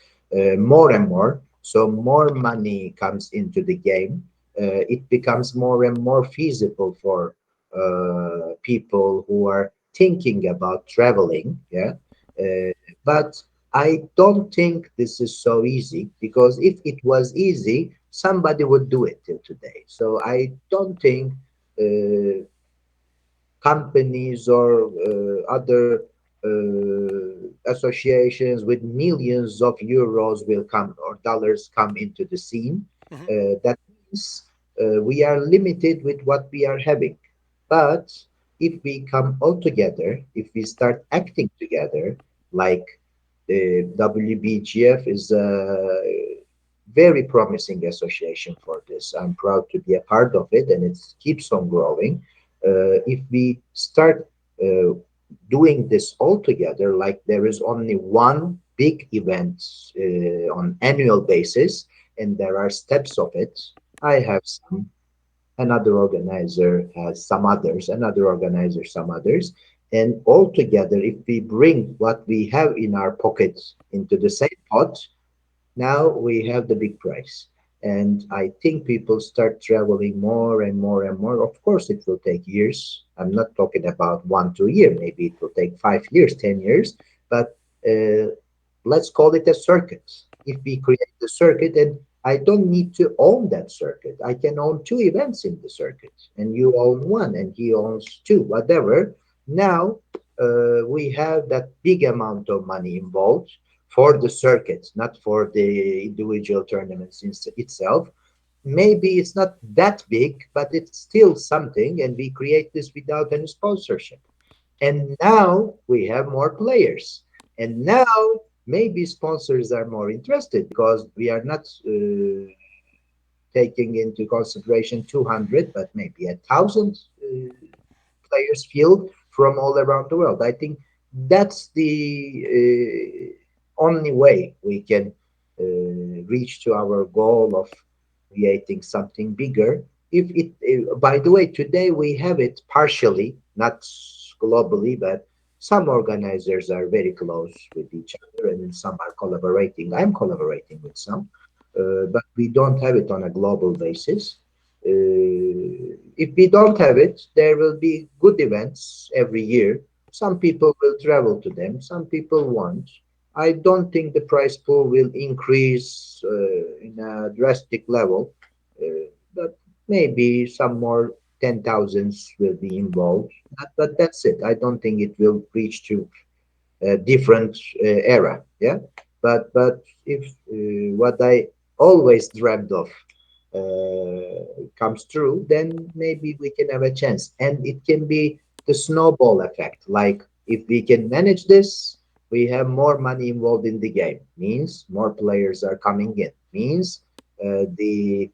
Speaker 2: more and more. So more money comes into the game. It becomes more and more feasible for people who are thinking about traveling. Yeah, uh, but I don't think this is so easy because if it was easy, somebody would do it till today. So I don't think uh, companies or other associations with millions of euros will come or dollars come into the scene.
Speaker 1: Hmm.
Speaker 2: That means we are limited with what we are having. But if we come all together, if we start acting together, like the WBGF is a very promising association for this. I'm proud to be a part of it, and it keeps on growing. If we start uh, doing this all together, like there is only one big event on annual basis, and there are steps of it. I have some, another organizer has some others, another organizer some others, and all together, if we bring what we have in our pockets into the same pot, now we have the big price. And I think people start traveling more and more and more. Of course, it will take years. I'm not talking about 1, 2 years. Maybe it will take 5 years, 10 years. But uh, let's call it a circuit. If we create the circuit, and I don't need to own that circuit. I can own two events in the circuit, and you own one, and he owns two, whatever. Now we have that big amount of money involved for the circuit, not for the individual tournaments itself. Maybe it's not that big, but it's still something, and we create this without any sponsorship. And now we have more players. And now maybe sponsors are more interested because we are not taking into consideration 200, but maybe 1,000 players field from all around the world. I think that's the only way we can reach to our goal of creating something bigger. If it, by the way, today we have it partially, not globally, but some organizers are very close with each other, and some are collaborating. I'm collaborating with some, but we don't have it on a global basis. If we don't have it, there will be good events every year. Some people will travel to them, some people won't. I don't think the price pool will increase in a drastic level, but maybe some more 10,000s will be involved. But that's it. I don't think it will reach to a different era. Yeah, but if what I always dreamed of comes true, then maybe we can have a chance. And it can be the snowball effect. Like if we can manage this, we have more money involved in the game. Means more players are coming in. Means the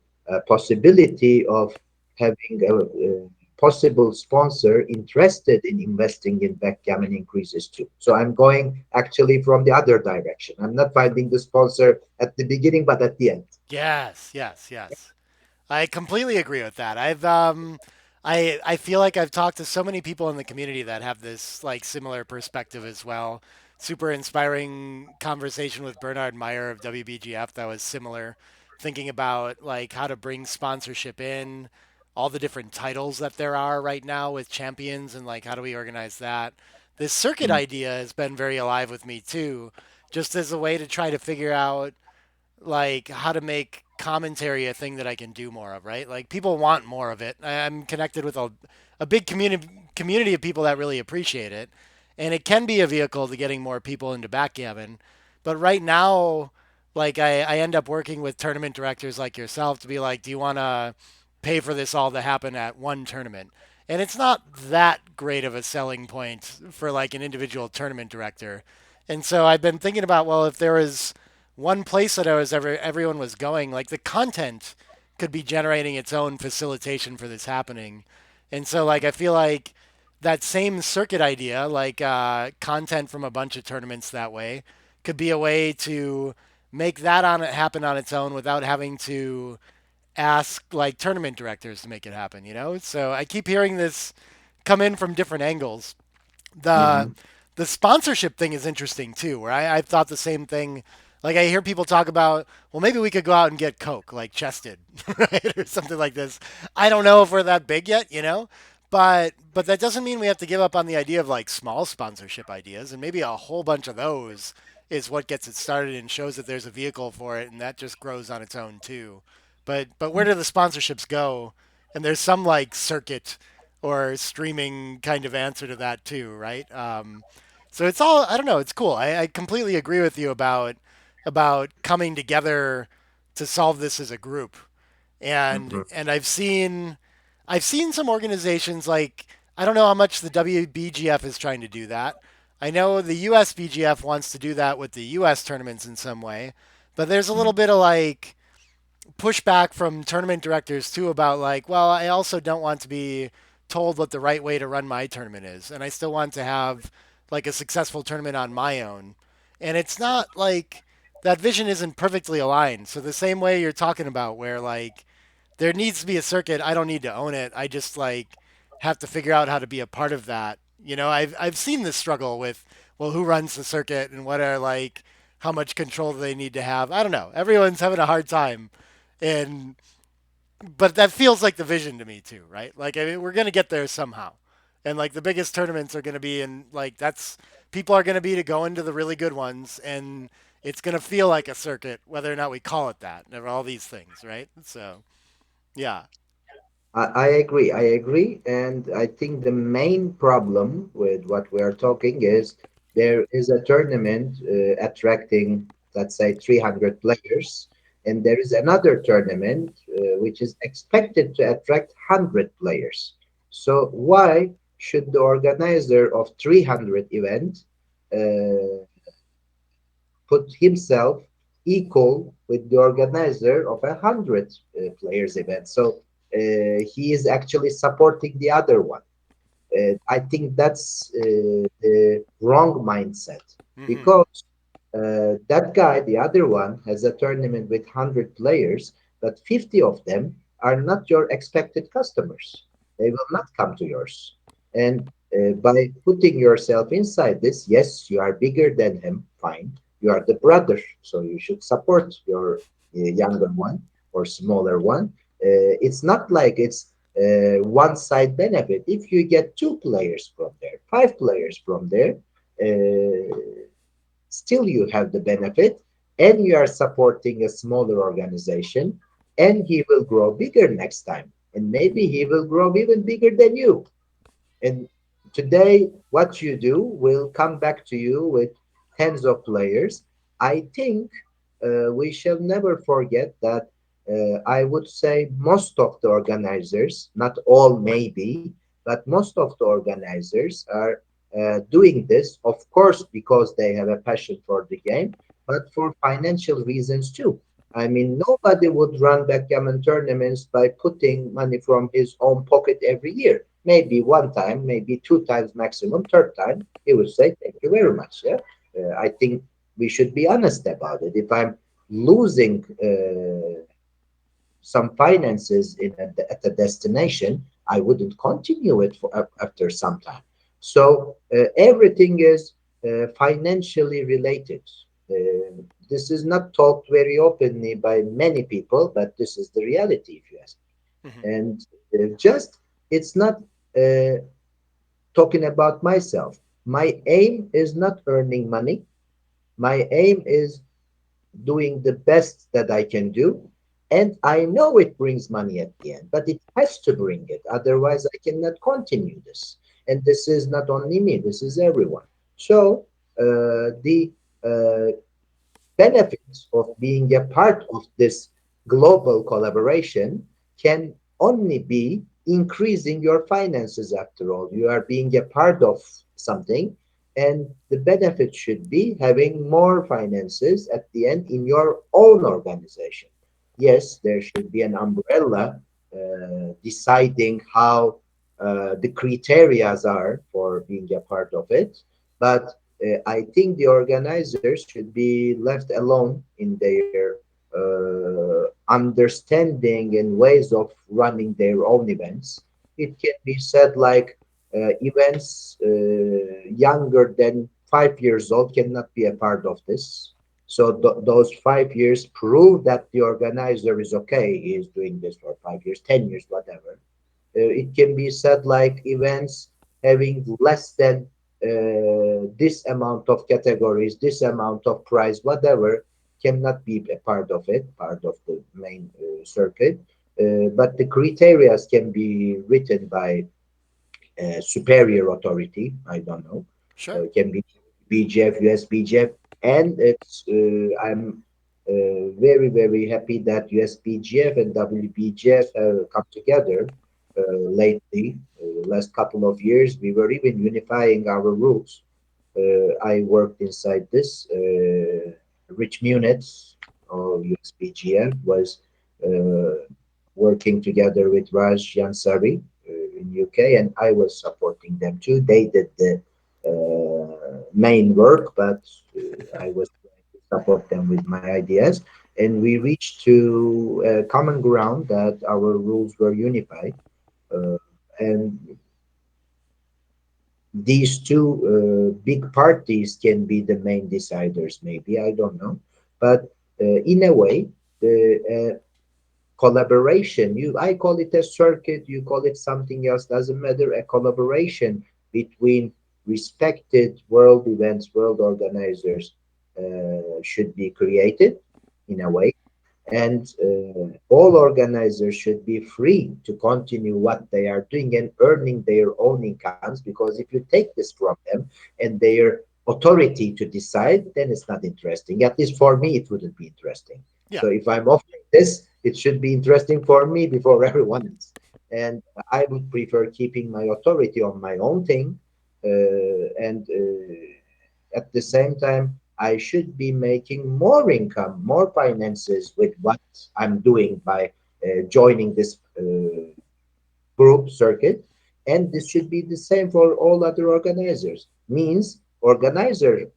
Speaker 2: possibility of having a possible sponsor interested in investing in backgammon increases too. So I'm going actually from the other direction. I'm not finding the sponsor at the beginning, but at the end.
Speaker 1: Yes, yes, yes. I completely agree with that. I feel like I've talked to so many people in the community that have this like similar perspective as well. super inspiring conversation with Bernard Meyer of WBGF that was similar, thinking about like how to bring sponsorship in, all the different titles that there are right now with champions, and like how do we organize that. This circuit
Speaker 2: Mm,
Speaker 1: idea has been very alive with me too, just as a way to try to figure out like how to make commentary a thing that I can do more of, right? Like people want more of it. I'm connected with a big community of people that really appreciate it, and it can be a vehicle to getting more people into backgammon. But right now, like I end up working with tournament directors like yourself to be like, do you want to pay for this all to happen at one tournament? And it's not that great of a selling point for like an individual tournament director. And so I've been thinking about, well, if there was one place that everyone was going, like the content could be generating its own facilitation for this happening. And so like I feel like that same circuit idea, like content from a bunch of tournaments that way, could be a way to make that on it happen on its own without having to ask like tournament directors to make it happen, you know? So I keep hearing this come in from different angles. The
Speaker 2: mhm,
Speaker 1: the sponsorship thing is interesting too, where I've thought the same thing. Like I hear people talk about, well, maybe we could go out and get Coke, like Chested, right, or something like this. I don't know if we're that big yet, you know, but that doesn't mean we have to give up on the idea of like small sponsorship ideas, and maybe a whole bunch of those is what gets it started and shows that there's a vehicle for it, and that just grows on its own too. But where do the sponsorships go? And there's some like circuit or streaming kind of answer to that too, right? So it's all I don't know. It's cool. I completely agree with you about coming together to solve this as a group. And
Speaker 2: mhm,
Speaker 1: and I've seen some organizations like I don't know how much the WBGF is trying to do that. I know the USBGF wants to do that with the US tournaments in some way, but there's a little
Speaker 2: mm.
Speaker 1: bit of like pushback from tournament directors too about like, well, I also don't want to be told what the right way to run my tournament is, and I still want to have like a successful tournament on my own. And it's not like that vision isn't perfectly aligned. So the same way you're talking about where like there needs to be a circuit, I don't need to own it. I just like have to figure out how to be a part of that. You know, I've seen this struggle with well, who runs the circuit and what are like how much control do they need to have. I don't know. Everyone's having a hard time and but that feels like the vision to me too, right? Like I mean, we're gonna get there somehow, and like the biggest tournaments are gonna be in like that's people are gonna be to go into the really good ones, and it's gonna feel like a circuit, whether or not we call it that. And all these things, right? So yeah.
Speaker 2: I agree. I agree. And I think the main problem with what we are talking is there is a tournament attracting, let's say, 300 players, and there is another tournament which is expected to attract 100 players. So why should the organizer of 300 event uh, put himself equal with the organizer of 100 players event? So he is actually supporting the other one. I think that's the wrong mindset
Speaker 1: Mm-hmm.
Speaker 2: because that guy, the other one, has a tournament with 100 players, but 50 of them are not your expected customers. They will not come to yours. And by putting yourself inside this, yes, you are bigger than him, fine. You are the brother, so you should support your younger one or smaller one. It's not like it's one side benefit. If you get two players from there, five players from there, uh, still you have the benefit and you are supporting a smaller organization and he will grow bigger next time and maybe he will grow even bigger than you. And today, what you do will come back to you with tens of players. I think we shall never forget that I would say most of the organizers, not all maybe, but most of the organizers are doing this, of course, because they have a passion for the game, but for financial reasons too. I mean, nobody would run backgammon tournaments by putting money from his own pocket every year. Maybe one time, maybe two times maximum. Third time, he would say, "Thank you very much." Yeah, I think we should be honest about it. If I'm losing some finances at the destination, I wouldn't continue it for after some time. So everything is financially related. This is not talked very openly by many people, but this is the reality, if you ask.
Speaker 1: Hmm.
Speaker 2: And just it's not uh, talking about myself. My aim is not earning money. My aim is doing the best that I can do. And I know it brings money at the end, but it has to bring it. Otherwise, I cannot continue this. And this is not only me, this is everyone. So, the uh, benefits of being a part of this global collaboration can only be increasing your finances. After all, you are being a part of something, and the benefit should be having more finances at the end in your own organization. Yes, there should be an umbrella deciding how the criterias are for being a part of it, but I think the organizers should be left alone in their understanding and ways of running their own events. It can be said like events younger than 5 years old cannot be a part of this. So those 5 years prove that the organizer is okay, he is doing this for 5 years, 10 years, whatever. It can be said like events having less than this amount of categories, this amount of price, whatever, cannot be a part of it, part of the main circuit. But the criteria can be written by superior authority. I don't know.
Speaker 1: Sure.
Speaker 2: Can be BGF, US BGF, and I'm very happy that US BGF and WBGF have come together lately. Last couple of years, we were even unifying our rules. I worked inside this. Rich Munitz, or USPGF, was uh, working together with Raj Yansari in UK, and I was supporting them too. They did the main work, but I was trying to support them with my ideas. And we reached to a common ground that our rules were unified. Uh, and these two big parties can be the main deciders, maybe, I don't know. But in a way, the collaboration, I call it a circuit, you call it something else, doesn't matter, a collaboration between respected world events, world organizers should be created in a way, and all organizers should be free to continue what they are doing and earning their own incomes, because if you take this from them and their authority to decide, then it's not interesting. At least for me, it wouldn't be interesting.
Speaker 1: Yeah.
Speaker 2: So if I'm offering this, it should be interesting for me before everyone else. And I would prefer keeping my authority on my own thing, and at the same time, I should be making more income, more finances with what I'm doing by joining this group circuit. And this should be the same for all other organizers. Means organizer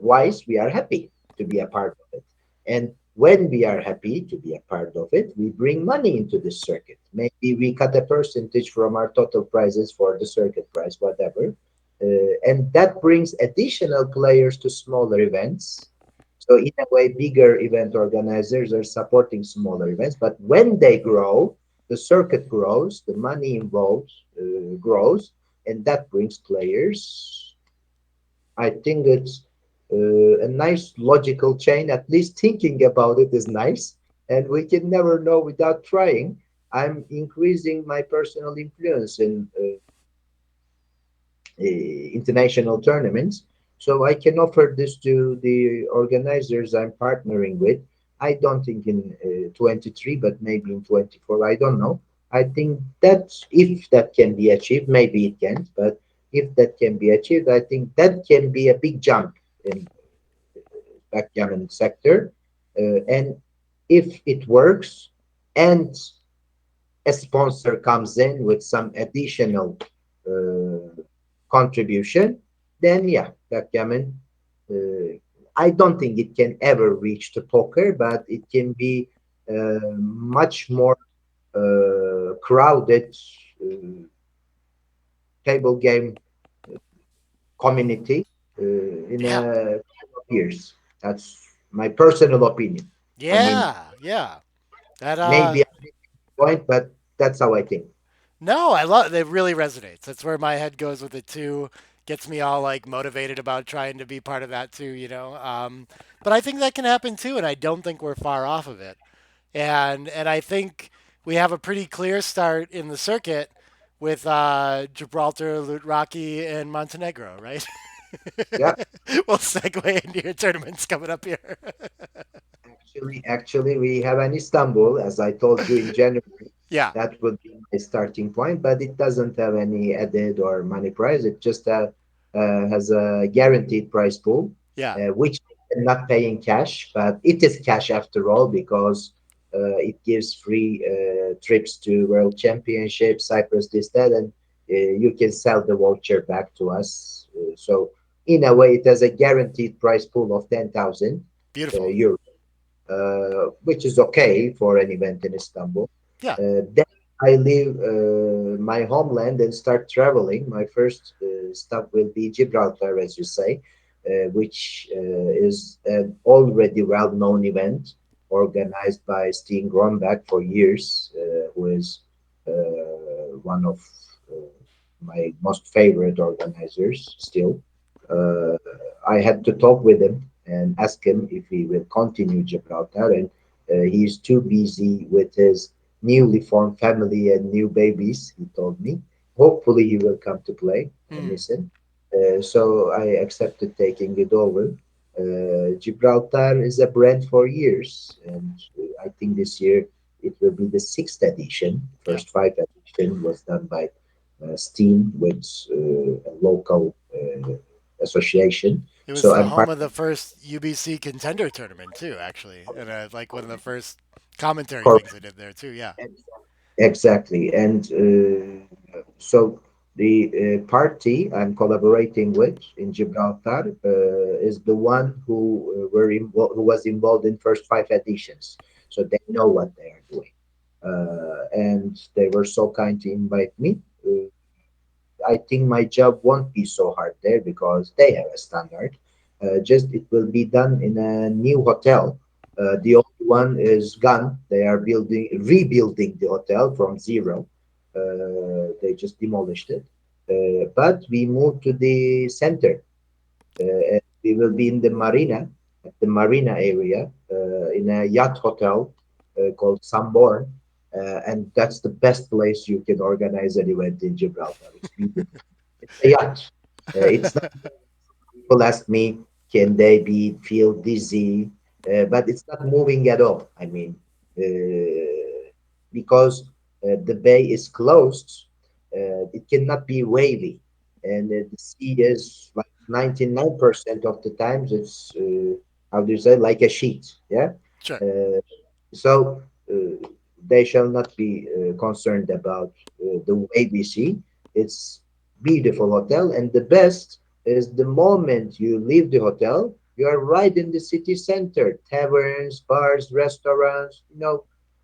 Speaker 2: wise, we are happy to be a part of it. And when we are happy to be a part of it, we bring money into this circuit. Maybe we cut a percentage from our total prices for the circuit price, whatever. And that brings additional players to smaller events. So in a way, bigger event organizers are supporting smaller events, but when they grow, the circuit grows, the money involved grows, and that brings players. I think it's a nice logical chain. At least thinking about it is nice, and we can never know without trying. I'm increasing my personal influence in international tournaments. So I can offer this to the organizers I'm partnering with. I don't think in 23, but maybe in 24. I don't know. I think that if that can be achieved, maybe it can't, but if that can be achieved, I think that can be a big jump in backgammon sector. And if it works and a sponsor comes in with some additional contribution, then yeah, backgammon. Uh, I don't think it can ever reach to poker, but it can be much more crowded uh, table game community. in
Speaker 1: Yeah.
Speaker 2: a couple of years. That's my personal opinion. I mean,
Speaker 1: Yeah. Yeah. That
Speaker 2: maybe a point, but that's how I think.
Speaker 1: no, I love it really resonates. That's where my head goes with it too. Gets me all like motivated about trying to be part of that too, you know. But I think that can happen too, and I don't think we're far off of it. And I think we have a pretty clear start in the circuit with Gibraltar, Lutraki, and Montenegro, right?
Speaker 2: Yeah.
Speaker 1: We'll segue into your tournaments coming up here.
Speaker 2: Actually, we have an Istanbul, as I told you in January.
Speaker 1: Yeah,
Speaker 2: That would be my starting point, but it doesn't have any added or money prize. It just has a guaranteed prize pool,
Speaker 1: yeah,
Speaker 2: which I'm not paying cash, but it is cash after all because it gives free trips to World Championship, Cyprus, this, that, and you can sell the voucher back to us. So, in a way, it has a guaranteed prize pool of 10,000
Speaker 1: beautiful.
Speaker 2: euros, which is okay for an event in Istanbul.
Speaker 1: Yeah,
Speaker 2: Then I leave my homeland and start traveling. My first stop will be Gibraltar, as you say, which is an already well-known event organized by Steen Gromback for years, who is one of uh, my most favorite organizers still. Uh, I had to talk with him and ask him if he will continue Gibraltar, and he's too busy with his newly formed family and new babies, he told me. Hopefully, he will come to play. I
Speaker 1: hmm.
Speaker 2: miss him. So I accepted taking it over. Gibraltar is a brand for years, and I think this year it will be the sixth edition.
Speaker 1: Yeah.
Speaker 2: First five edition was done by Steam with a local association.
Speaker 1: It was
Speaker 2: So
Speaker 1: the
Speaker 2: I'm
Speaker 1: home
Speaker 2: part.
Speaker 1: of the first UBC contender tournament too, actually, and like one of the first commentary
Speaker 2: Correct.
Speaker 1: things I did there too. Yeah.
Speaker 2: Exactly. And so the party I'm collaborating with in Gibraltar is the one who was involved in first five editions. So they know what they are doing. And they were so kind to invite me. I think my job won't be so hard there because they have a standard. Just it will be done in a new hotel. The old one is gone. They are rebuilding the hotel from zero. They just demolished it. But we moved to the center. And we will be in the marina, at the marina area, in a yacht hotel called Sanborn. And that's the best place you can organize an event in Gibraltar. It's beautiful. It's a yacht. It's not. People ask me, can they be feel dizzy? But it's not moving at all. I mean, because the bay is closed, it cannot be wavy, and the sea is like 99% of the times it's how do you say, like a sheet. Yeah.
Speaker 1: Sure.
Speaker 2: Uh, so they shall not be concerned about the way we see. It's beautiful hotel, and the best is the moment you leave the hotel, you are right in the city center. Taverns, bars, restaurants.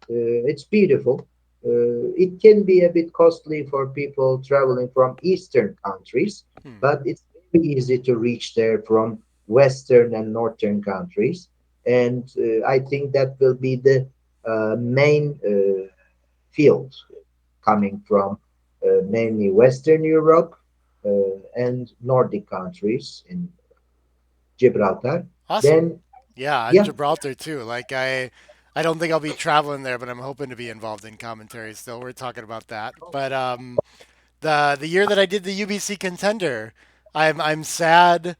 Speaker 2: It's beautiful. It can be a bit costly for people traveling from eastern countries,
Speaker 1: Hmm.
Speaker 2: but it's very easy to reach there from western and northern countries. And I think that will be the main field coming from mainly Western Europe and Nordic countries in Gibraltar.
Speaker 1: Awesome.
Speaker 2: Then,
Speaker 1: Yeah, and
Speaker 2: yeah,
Speaker 1: Gibraltar too. I don't think I'll be traveling there, but I'm hoping to be involved in commentary still. We're talking about that. But the year that I did the UBC contender, I'm sad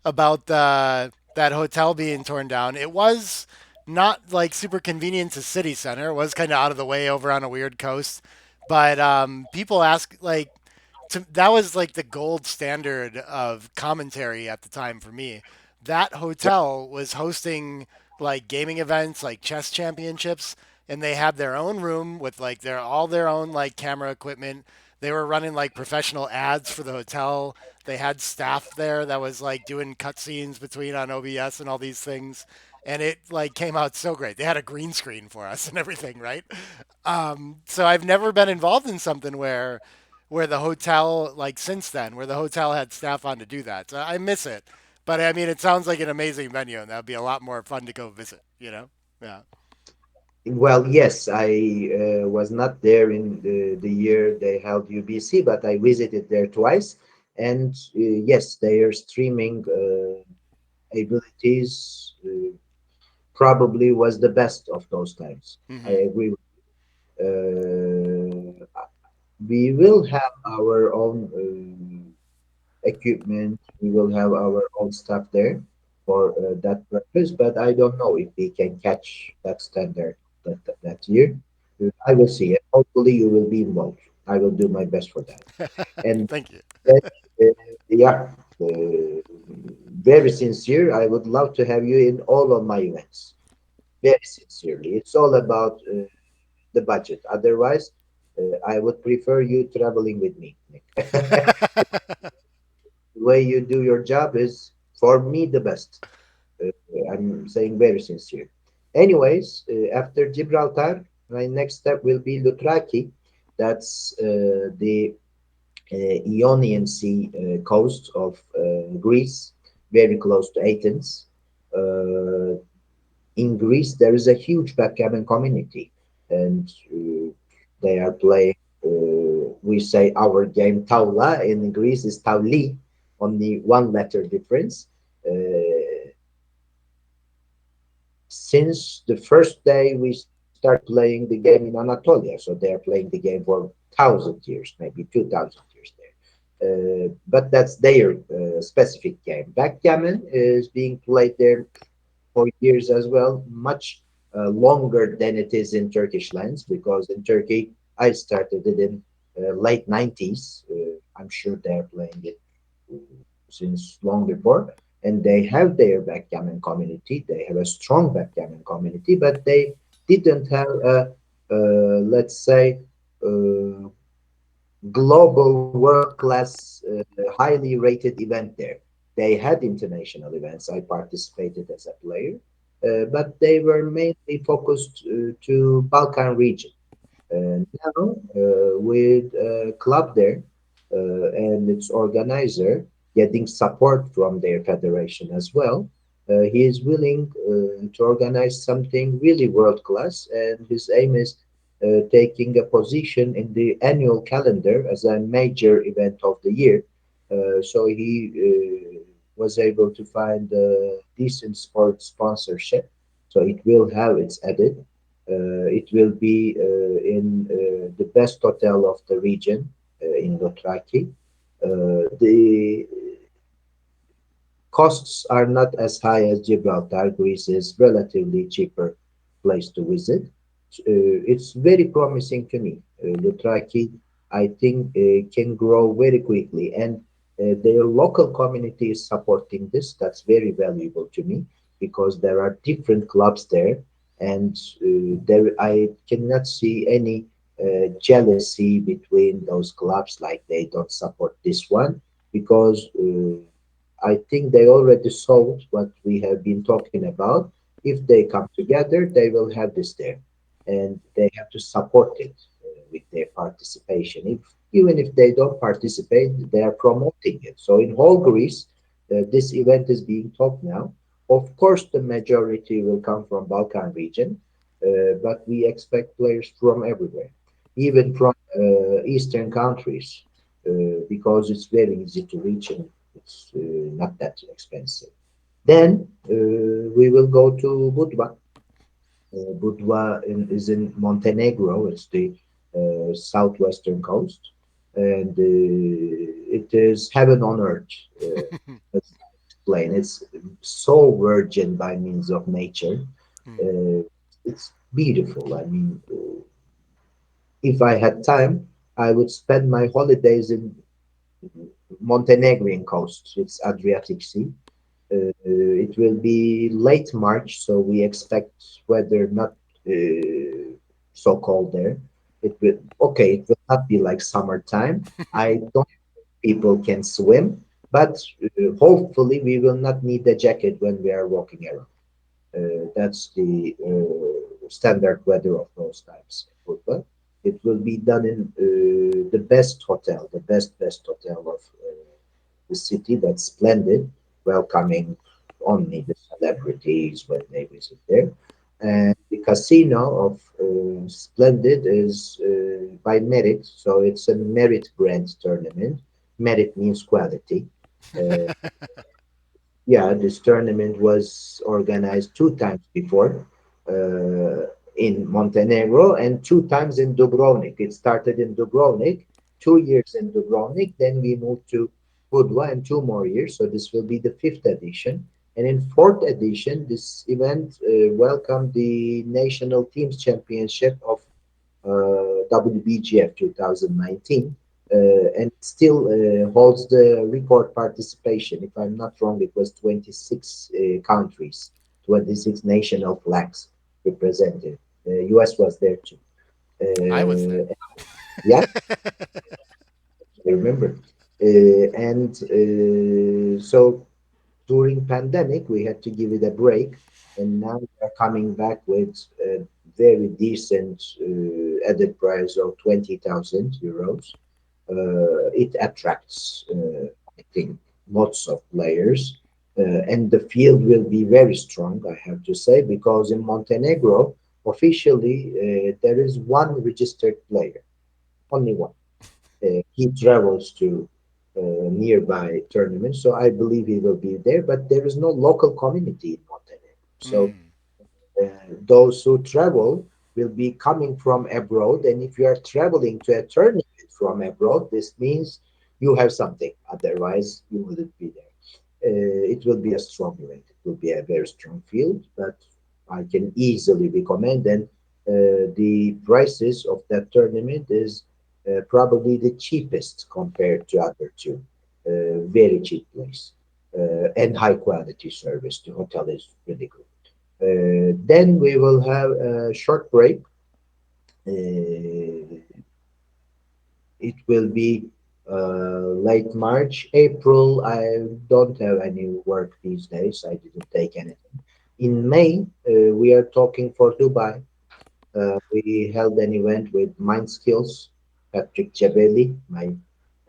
Speaker 1: about the that hotel being torn down. It was not like super convenient to city center. It was kind of out of the way over on a weird coast. But people ask like that was like the gold standard of commentary at the time for me. That
Speaker 2: yeah,
Speaker 1: hotel was hosting like gaming events, like chess championships, and they had their own room with like their own like camera equipment. They were running like professional ads for the hotel. They had staff there that was like doing cutscenes between on OBS and all these things, and it like came out so great. They had a green screen for us and everything, right? So I've never been involved in something where the hotel like since then where the hotel had staff on to do that. So I miss it. But I mean, it sounds like an amazing venue, and that'd be a lot more fun to go visit. You know? Yeah.
Speaker 2: Well, yes, I was not there in the year they held UBC, but I visited there twice. And yes, their streaming abilities probably was the best of those times. I
Speaker 1: Hmm.
Speaker 2: agree. We will have our own equipment. We will have our own stuff there for that purpose. But I don't know if we can catch that standard that year. I will see. And hopefully, you will be involved. I will do my best for that. And
Speaker 1: Thank you.
Speaker 2: then, yeah, uh, very sincere. I would love to have you in all of my events. Very sincerely. It's all about the budget. Otherwise, I would prefer you traveling with me, Nick. The way you do your job is, for me, the best. Uh, I'm saying very sincere. Anyways, after Gibraltar, my next step will be Lutraki. That's the Ionian Sea coast of Greece, very close to Athens. Uh, in Greece, there is a huge backgammon community, and they are playing. We say our game tavla in Greece is tavli, only one letter difference. Since the first day we start playing the game in Anatolia, so they are playing the game for 1,000 years, maybe 2,000 years there. But that's their specific game. Backgammon is being played there for years as well, much longer than it is in Turkish lands, because in Turkey I started it in late 90s. I'm sure they're playing it uh, since long before, and they have their backgammon community. They have a strong backgammon community, but they didn't have a, let's say, uh, global world class, highly rated event there. They had international events. I participated as a player, but they were mainly focused to Balkan region. Now, with a club there and its organizer getting support from their federation as well, he is willing to organize something really world class, and his aim is taking a position in the annual calendar as a major event of the year. So he was able to find a decent sports sponsorship, so it will have its edit. It will be in the best hotel of the region in Dothraki. The costs are not as high as Gibraltar. Greece is relatively cheaper place to visit. It's very promising to me. Dothraki, I think, can grow very quickly, and their local community is supporting this. That's very valuable to me because there are different clubs there, and there I cannot see any jealousy between those clubs, like they don't support this one because I think they already solved what we have been talking about. If they come together, they will have this there, and they have to support it with their participation. If even if they don't participate, they are promoting it. So in whole Greece, this event is being taught now. Of course, the majority will come from Balkan region, but we expect players from everywhere, even from Eastern countries, because it's very easy to reach and it's not that expensive. Then we will go to Budva. Is in Montenegro. It's the southwestern coast, and it is heaven on earth. Let's explain. It's so virgin by means of nature. Uh, it's beautiful. I mean, if I had time, I would spend my holidays in Montenegrin coast. It's Adriatic Sea. It will be late March, so we expect weather not so cold there. It will okay. It will not be like summertime. I don't think people can swim, but hopefully we will not need a jacket when we are walking around. That's the standard weather of those times. But it will be done in the best hotel, the best hotel of the city. That's splendid. welcoming only the celebrities when they visit there. And the casino of Splendid is by merit, so it's a merit brand tournament. Merit means quality. Uh, yeah, this tournament was organized two times before in Montenegro and two times in Dubrovnik. It started in Dubrovnik, 2 years in Dubrovnik, then we moved to Budva and 2 more years. So this will be the fifth edition. And in fourth edition, this event welcomed the National Teams Championship of WBGF 2019, and still holds the record participation. If I'm not wrong, it was 26 countries, 26 national flags represented. The US was there too.
Speaker 1: I was there.
Speaker 2: Yeah, I remember. And so during pandemic, we had to give it a break, and now we are coming back with a very decent added price of 20,000 euros. It attracts, I think, lots of players, and the field will be very strong, I have to say, because in Montenegro, officially, there is one registered player, only one. He travels to nearby tournaments, so I believe he will be there. But there is no local community in Montenegro, so
Speaker 1: Mm.
Speaker 2: those who travel will be coming from abroad. And if you are traveling to a tournament from abroad, this means you have something. Otherwise, you wouldn't be there. It will be a strong event. It will be a very strong field, but I can easily recommend. And the prices of that tournament is probably the cheapest compared to other two. Very cheap place and high quality service. The hotel is really good. Then we will have a short break. It will be late March, April. I don't have any work these days. I didn't take anything. In May, we are talking for Dubai. We held an event with Mind Skills, Patrick Jebeli, my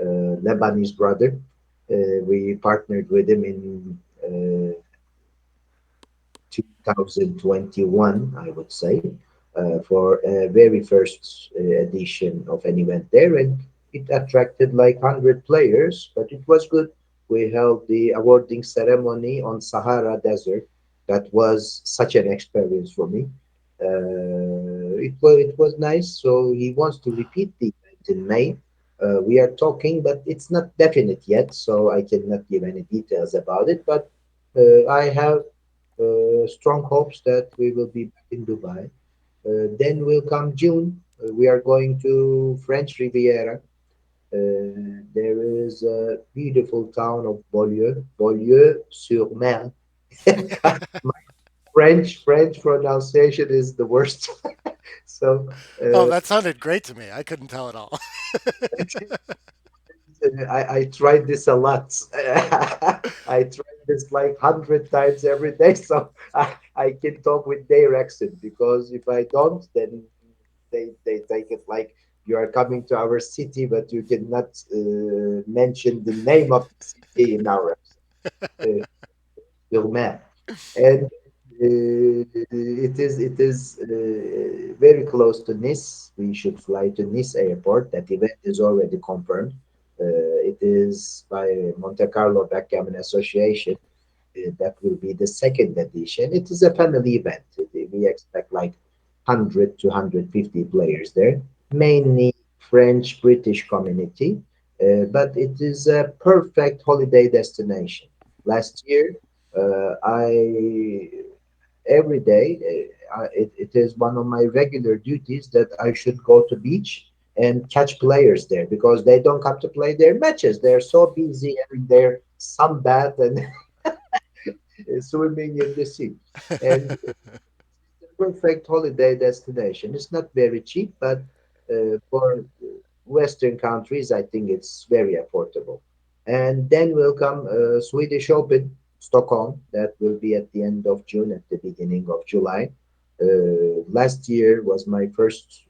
Speaker 2: Lebanese brother. We partnered with him in 2021, I would say, for a very first edition of an event there, and it attracted like 100 players, but it was good. We held the awarding ceremony on Sahara Desert. That was such an experience for me. It was nice. So he wants to repeat the event in May. We are talking, but it's not definite yet, so I cannot give any details about it. But I have strong hopes that we will be back in Dubai. Then will come June. We are going to French Riviera. There is a beautiful town of Beaulieu-sur-Mer. My French pronunciation is the worst. So
Speaker 1: Oh,
Speaker 2: uh,
Speaker 1: that sounded great to me. I couldn't tell at all.
Speaker 2: I tried this a lot. I tried this like 100 times every day, so I can talk with their accent because if I don't, then they take it like you are coming to our city, but you cannot mention the name of the city in our accent. Gourmet. And it is very close to Nice. We should fly to Nice airport. That event is already confirmed. It is by Monte Carlo Backgammon Association. That will be the second edition. It is a family event. We expect like 100 to 150 players there, mainly French British community, but it is a perfect holiday destination. Last year, I every day it is one of my regular duties that I should go to beach and catch players there because they don't come to play their matches. They're so busy having their sunbath and swimming in the sea. And perfect holiday destination. It's not very cheap, but for Western countries, I think it's very affordable. And then will come Swedish Open, Stockholm. That will be at the end of June, at the beginning of July. Last year was my first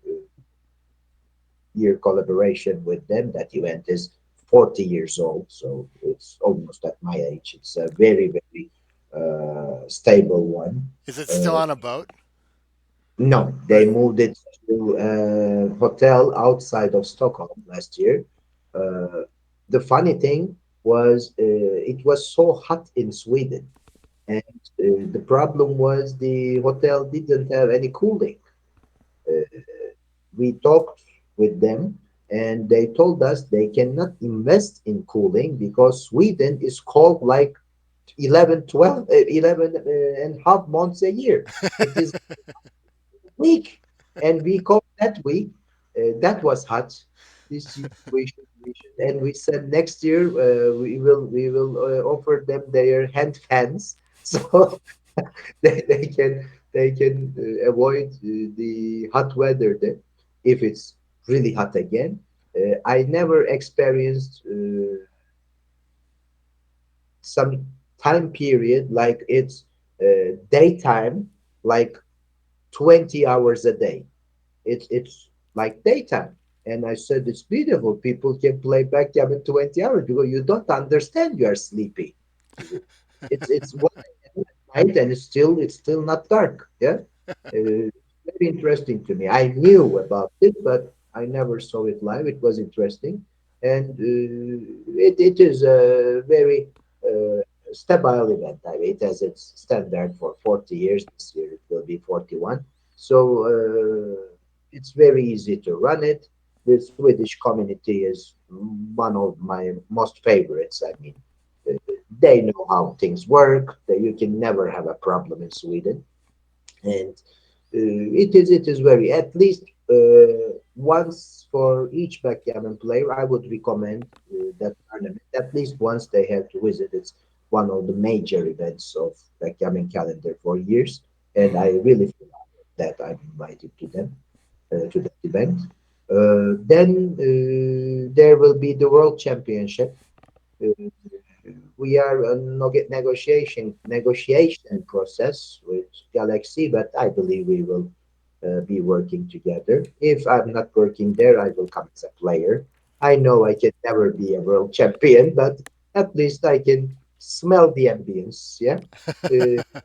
Speaker 2: year collaboration with them. That event is 40 years old, so it's almost at my age. It's a very, very stable one.
Speaker 1: Is it still
Speaker 2: Uh,
Speaker 1: on a boat?
Speaker 2: no,
Speaker 1: Or
Speaker 2: they moved it to a hotel outside of Stockholm last year. Uh, the funny thing was, it was so hot in Sweden, and the problem was the hotel didn't have any cooling. Uh, we talked with them, and they told us they cannot invest in cooling because Sweden is cold like 11, 12, 11 and a half months a year. It is week, and we called that week. That was hot. This situation, and we said next year we will offer them their hand fans, so they can avoid the hot weather then, if it's really hot again. I never experienced some time period like it's daytime, like 20 hours a day. It's like daytime. And I said, it's beautiful. People can play backgammon 20 hours because you don't understand you are sleepy. It's 1 a.m. at night and it's still not dark. Yeah. Very interesting to me. I knew about it, but I never saw it live. It was interesting. And it is a very stable event. I mean, it has its standard for 40 years. This year it will be 41. So it's very easy to run it. The Swedish community is one of my most favorites. I mean, uh, they know how things work. That you can never have a problem in Sweden, and it is very, at least once for each backgammon player. I would recommend that tournament at least once they have to visit. It's one of the major events of backgammon calendar for years, and I
Speaker 1: mm,
Speaker 2: really feel honored that I'm invited to them, to that event. Then there will be the World Championship. Uh, we are on negotiation process with Galaxy, but I believe we will be working together. If I'm not working there, I will come as a player. I know I can never be a world champion, but at least I can smell the ambience, yeah, uh,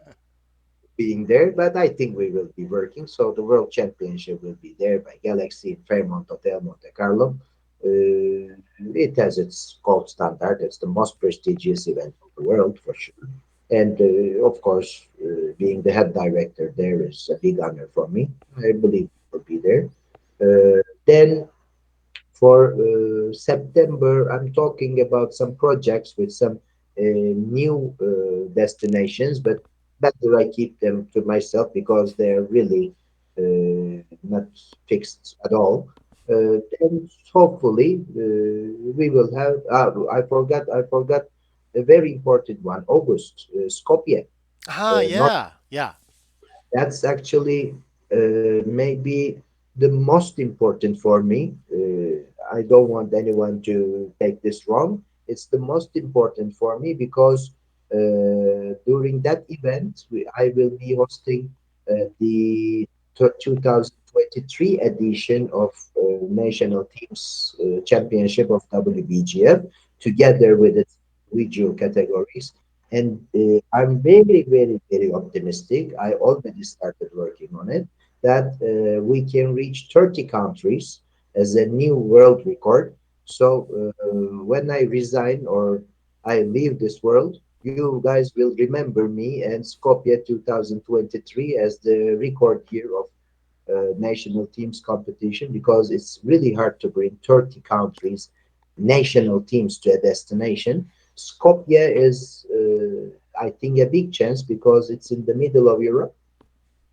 Speaker 2: being there. But I think we will be working. So the world championship will be there by Galaxy in Fairmont Hotel, Monte Carlo. It has its gold standard. It's the most prestigious event of the world for sure. And of course, being the head director there is a big honor for me. I believe it will be there. Then for September, I'm talking about some projects with some new destinations, but better I keep them to myself because they're really not fixed at all. Then hopefully we will have. I forgot a very important one. August, Skopje.
Speaker 1: ah,
Speaker 2: Not
Speaker 1: yeah, yeah.
Speaker 2: That's actually maybe the most important for me. I don't want anyone to take this wrong. It's the most important for me because during that event, I will be hosting the 2023 edition of National Teams Championship of WBGF together with its individual categories. And I'm very, very, very optimistic. I already started working on it that we can reach 30 countries as a new world record. So when I resign or I leave this world, you guys will remember me and Skopje 2023 as the record year of national teams competition because it's really hard to bring 30 countries, national teams to a destination. Skopje is, I think, a big chance because it's in the middle of Europe.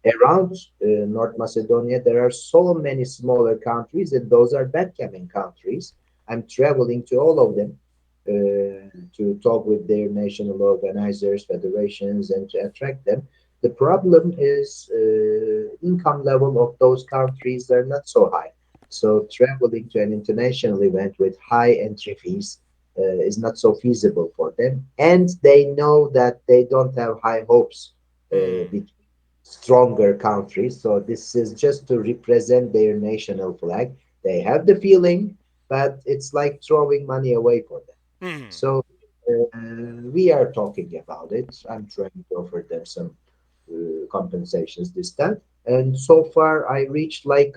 Speaker 2: Around North Macedonia, there are so many smaller countries, and those are backgammon countries. I'm traveling to all of them to talk with their national organizers, federations, and to attract them. The problem is income level of those countries are not so high. So traveling to an international event with high entry fees is not so feasible for them, and they know that they don't have high hopes
Speaker 1: Mm.
Speaker 2: between stronger countries. So this is just to represent their national flag. They have the feeling, but it's like throwing money away for them.
Speaker 1: Hmm.
Speaker 2: So we are talking about it. I'm trying to offer them some compensations this time. And so far, I reached like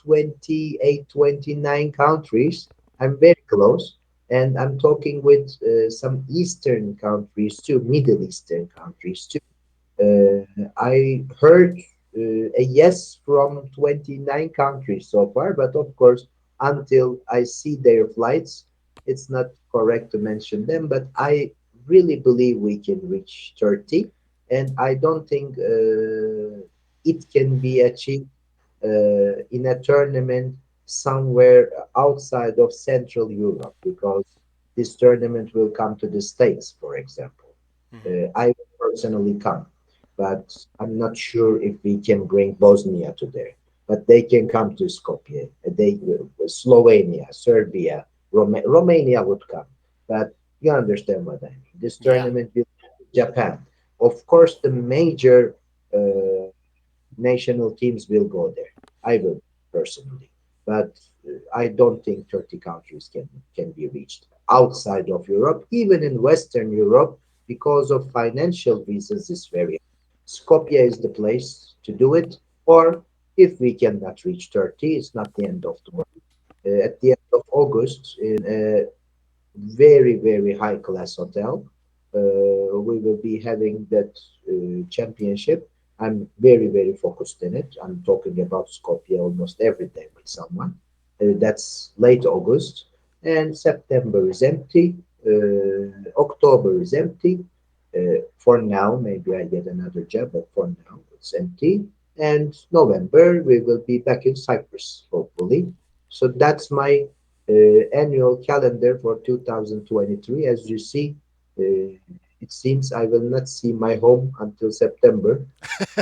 Speaker 2: 28, 29 countries. I'm very close. And I'm talking with some Eastern countries too, Middle Eastern countries too. I heard a yes from 29 countries so far, but of course, until I see their flights, it's not correct to mention them. But I really believe we can reach 30, and I don't think it can be achieved in a tournament somewhere outside of Central Europe because this tournament will come to the States, for example.
Speaker 1: Hmm.
Speaker 2: I will personally come, but I'm not sure if we can bring Bosnia to there. But they can come to Skopje. They Slovenia, Serbia, Romania would come. But you understand what I mean. This
Speaker 1: Yeah.
Speaker 2: tournament will Japan. Of course, the major uh, national teams will go there. I will personally, but I don't think 30 countries can be reached outside of Europe, even in Western Europe, because of financial reasons. Is very Skopje is the place to do it. Or if we cannot reach 30, it's not the end of the world. At the end of August, in a very, very high class hotel. We will be having that championship. I'm very, very focused in it. I'm talking about Skopje almost every day with someone. That's late August, and September is empty. October is empty. For now, maybe I get another job, but for now it's empty. And November we will be back in Cyprus, hopefully. So that's my annual calendar for 2023. As you see, it seems I will not see my home until September,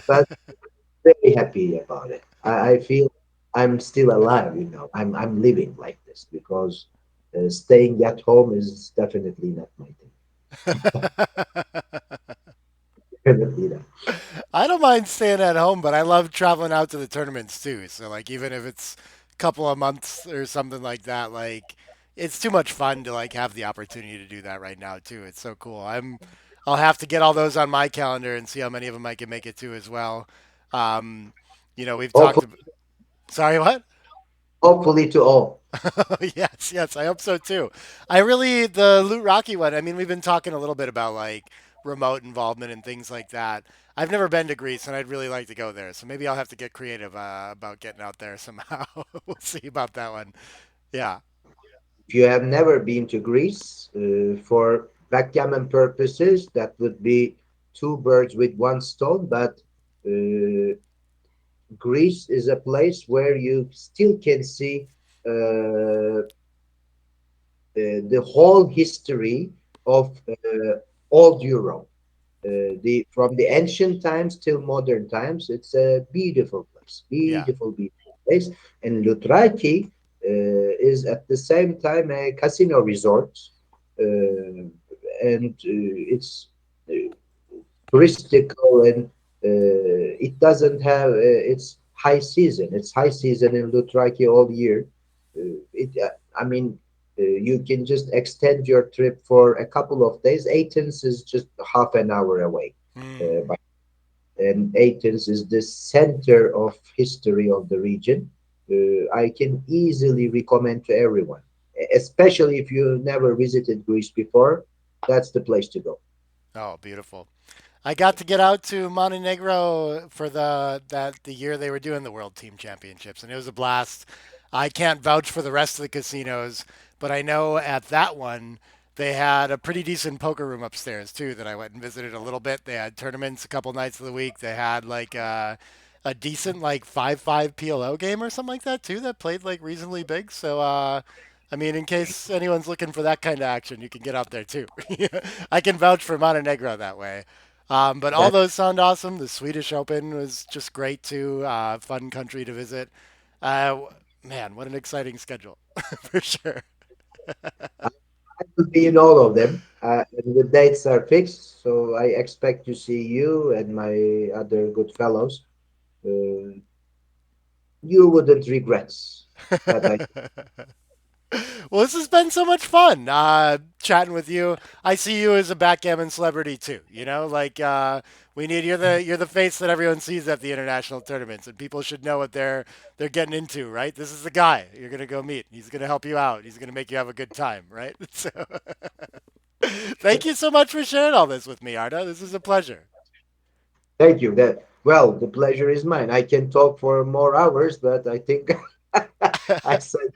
Speaker 2: but very happy about it. I feel I'm still alive, you know. I'm living like this because staying at home is definitely not my thing. Definitely not.
Speaker 1: I don't mind staying at home, but I love traveling out to the tournaments too. So like even if it's a couple of months or something like that, like it's too much fun to like have the opportunity to do that right now too. It's so cool. I'll have to get all those on my calendar and see how many of them I can make it to as well. Um, we've talked
Speaker 2: Hopefully,
Speaker 1: about. Sorry, what?
Speaker 2: hopefully to all.
Speaker 1: Yes, yes, I hope so too. I really the Loot Rocky one. I mean, we've been talking a little bit about like remote involvement and things like that. I've never been to Greece, and I'd really like to go there. So maybe I'll have to get creative about getting out there somehow. We'll see about that one. Yeah.
Speaker 2: If you have never been to Greece, for backgammon purposes, that would be two birds with one stone. But uh, Greece is a place where you still can see the whole history of old Europe. The from the ancient times till modern times. It's a beautiful place,
Speaker 1: Yeah.
Speaker 2: beautiful, beautiful place. And Lutraki is at the same time a casino resort, and it's uh, turistical, and it doesn't have its high season. It's high season in Lutraki all year. I mean, you can just extend your trip for a couple of days. Athens is just half an hour away.
Speaker 1: Mm.
Speaker 2: And Athens is the center of history of the region. I can easily recommend to everyone, especially if you never visited Greece before. That's the place to go.
Speaker 1: Oh, beautiful. I got to get out to Montenegro for the year they were doing the World Team Championships, and it was a blast. I can't vouch for the rest of the casinos, but I know at that one they had a pretty decent poker room upstairs too that I went and visited a little bit. They had tournaments a couple nights of the week. They had like a decent like 5-5 PLO game or something like that too that played like reasonably big. So I mean, in case anyone's looking for that kind of action, you can get out there too. I can vouch for Montenegro that way. But all
Speaker 2: That
Speaker 1: those sound awesome. The Swedish Open was just great too. Fun country to visit. Uh, Man, what an exciting schedule for sure.
Speaker 2: will be in all of them. And the dates are fixed, so I expect to see you and my other good fellows. Uh, you wouldn't regret that.
Speaker 1: Well, this has been so much fun chatting with you. I see you as a backgammon celebrity too. We need you're the face that everyone sees at the international tournaments, and people should know what they're getting into. Right? This is the guy you're gonna go meet. He's gonna help you out. He's gonna make you have a good time. Right? So, thank you so much for sharing all this with me, Arda. This is a pleasure.
Speaker 2: Thank you. The pleasure is mine. I can talk for more hours, but I think I said,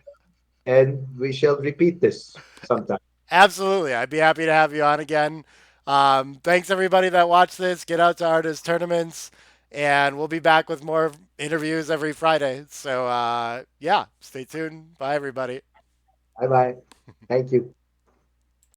Speaker 2: and we shall repeat this sometime.
Speaker 1: Absolutely. I'd be happy to have you on again. Thanks, everybody that watched this. Get out to Arda's tournaments, and we'll be back with more interviews every Friday. So, yeah, stay tuned. Bye, everybody.
Speaker 2: Bye bye. Thank you.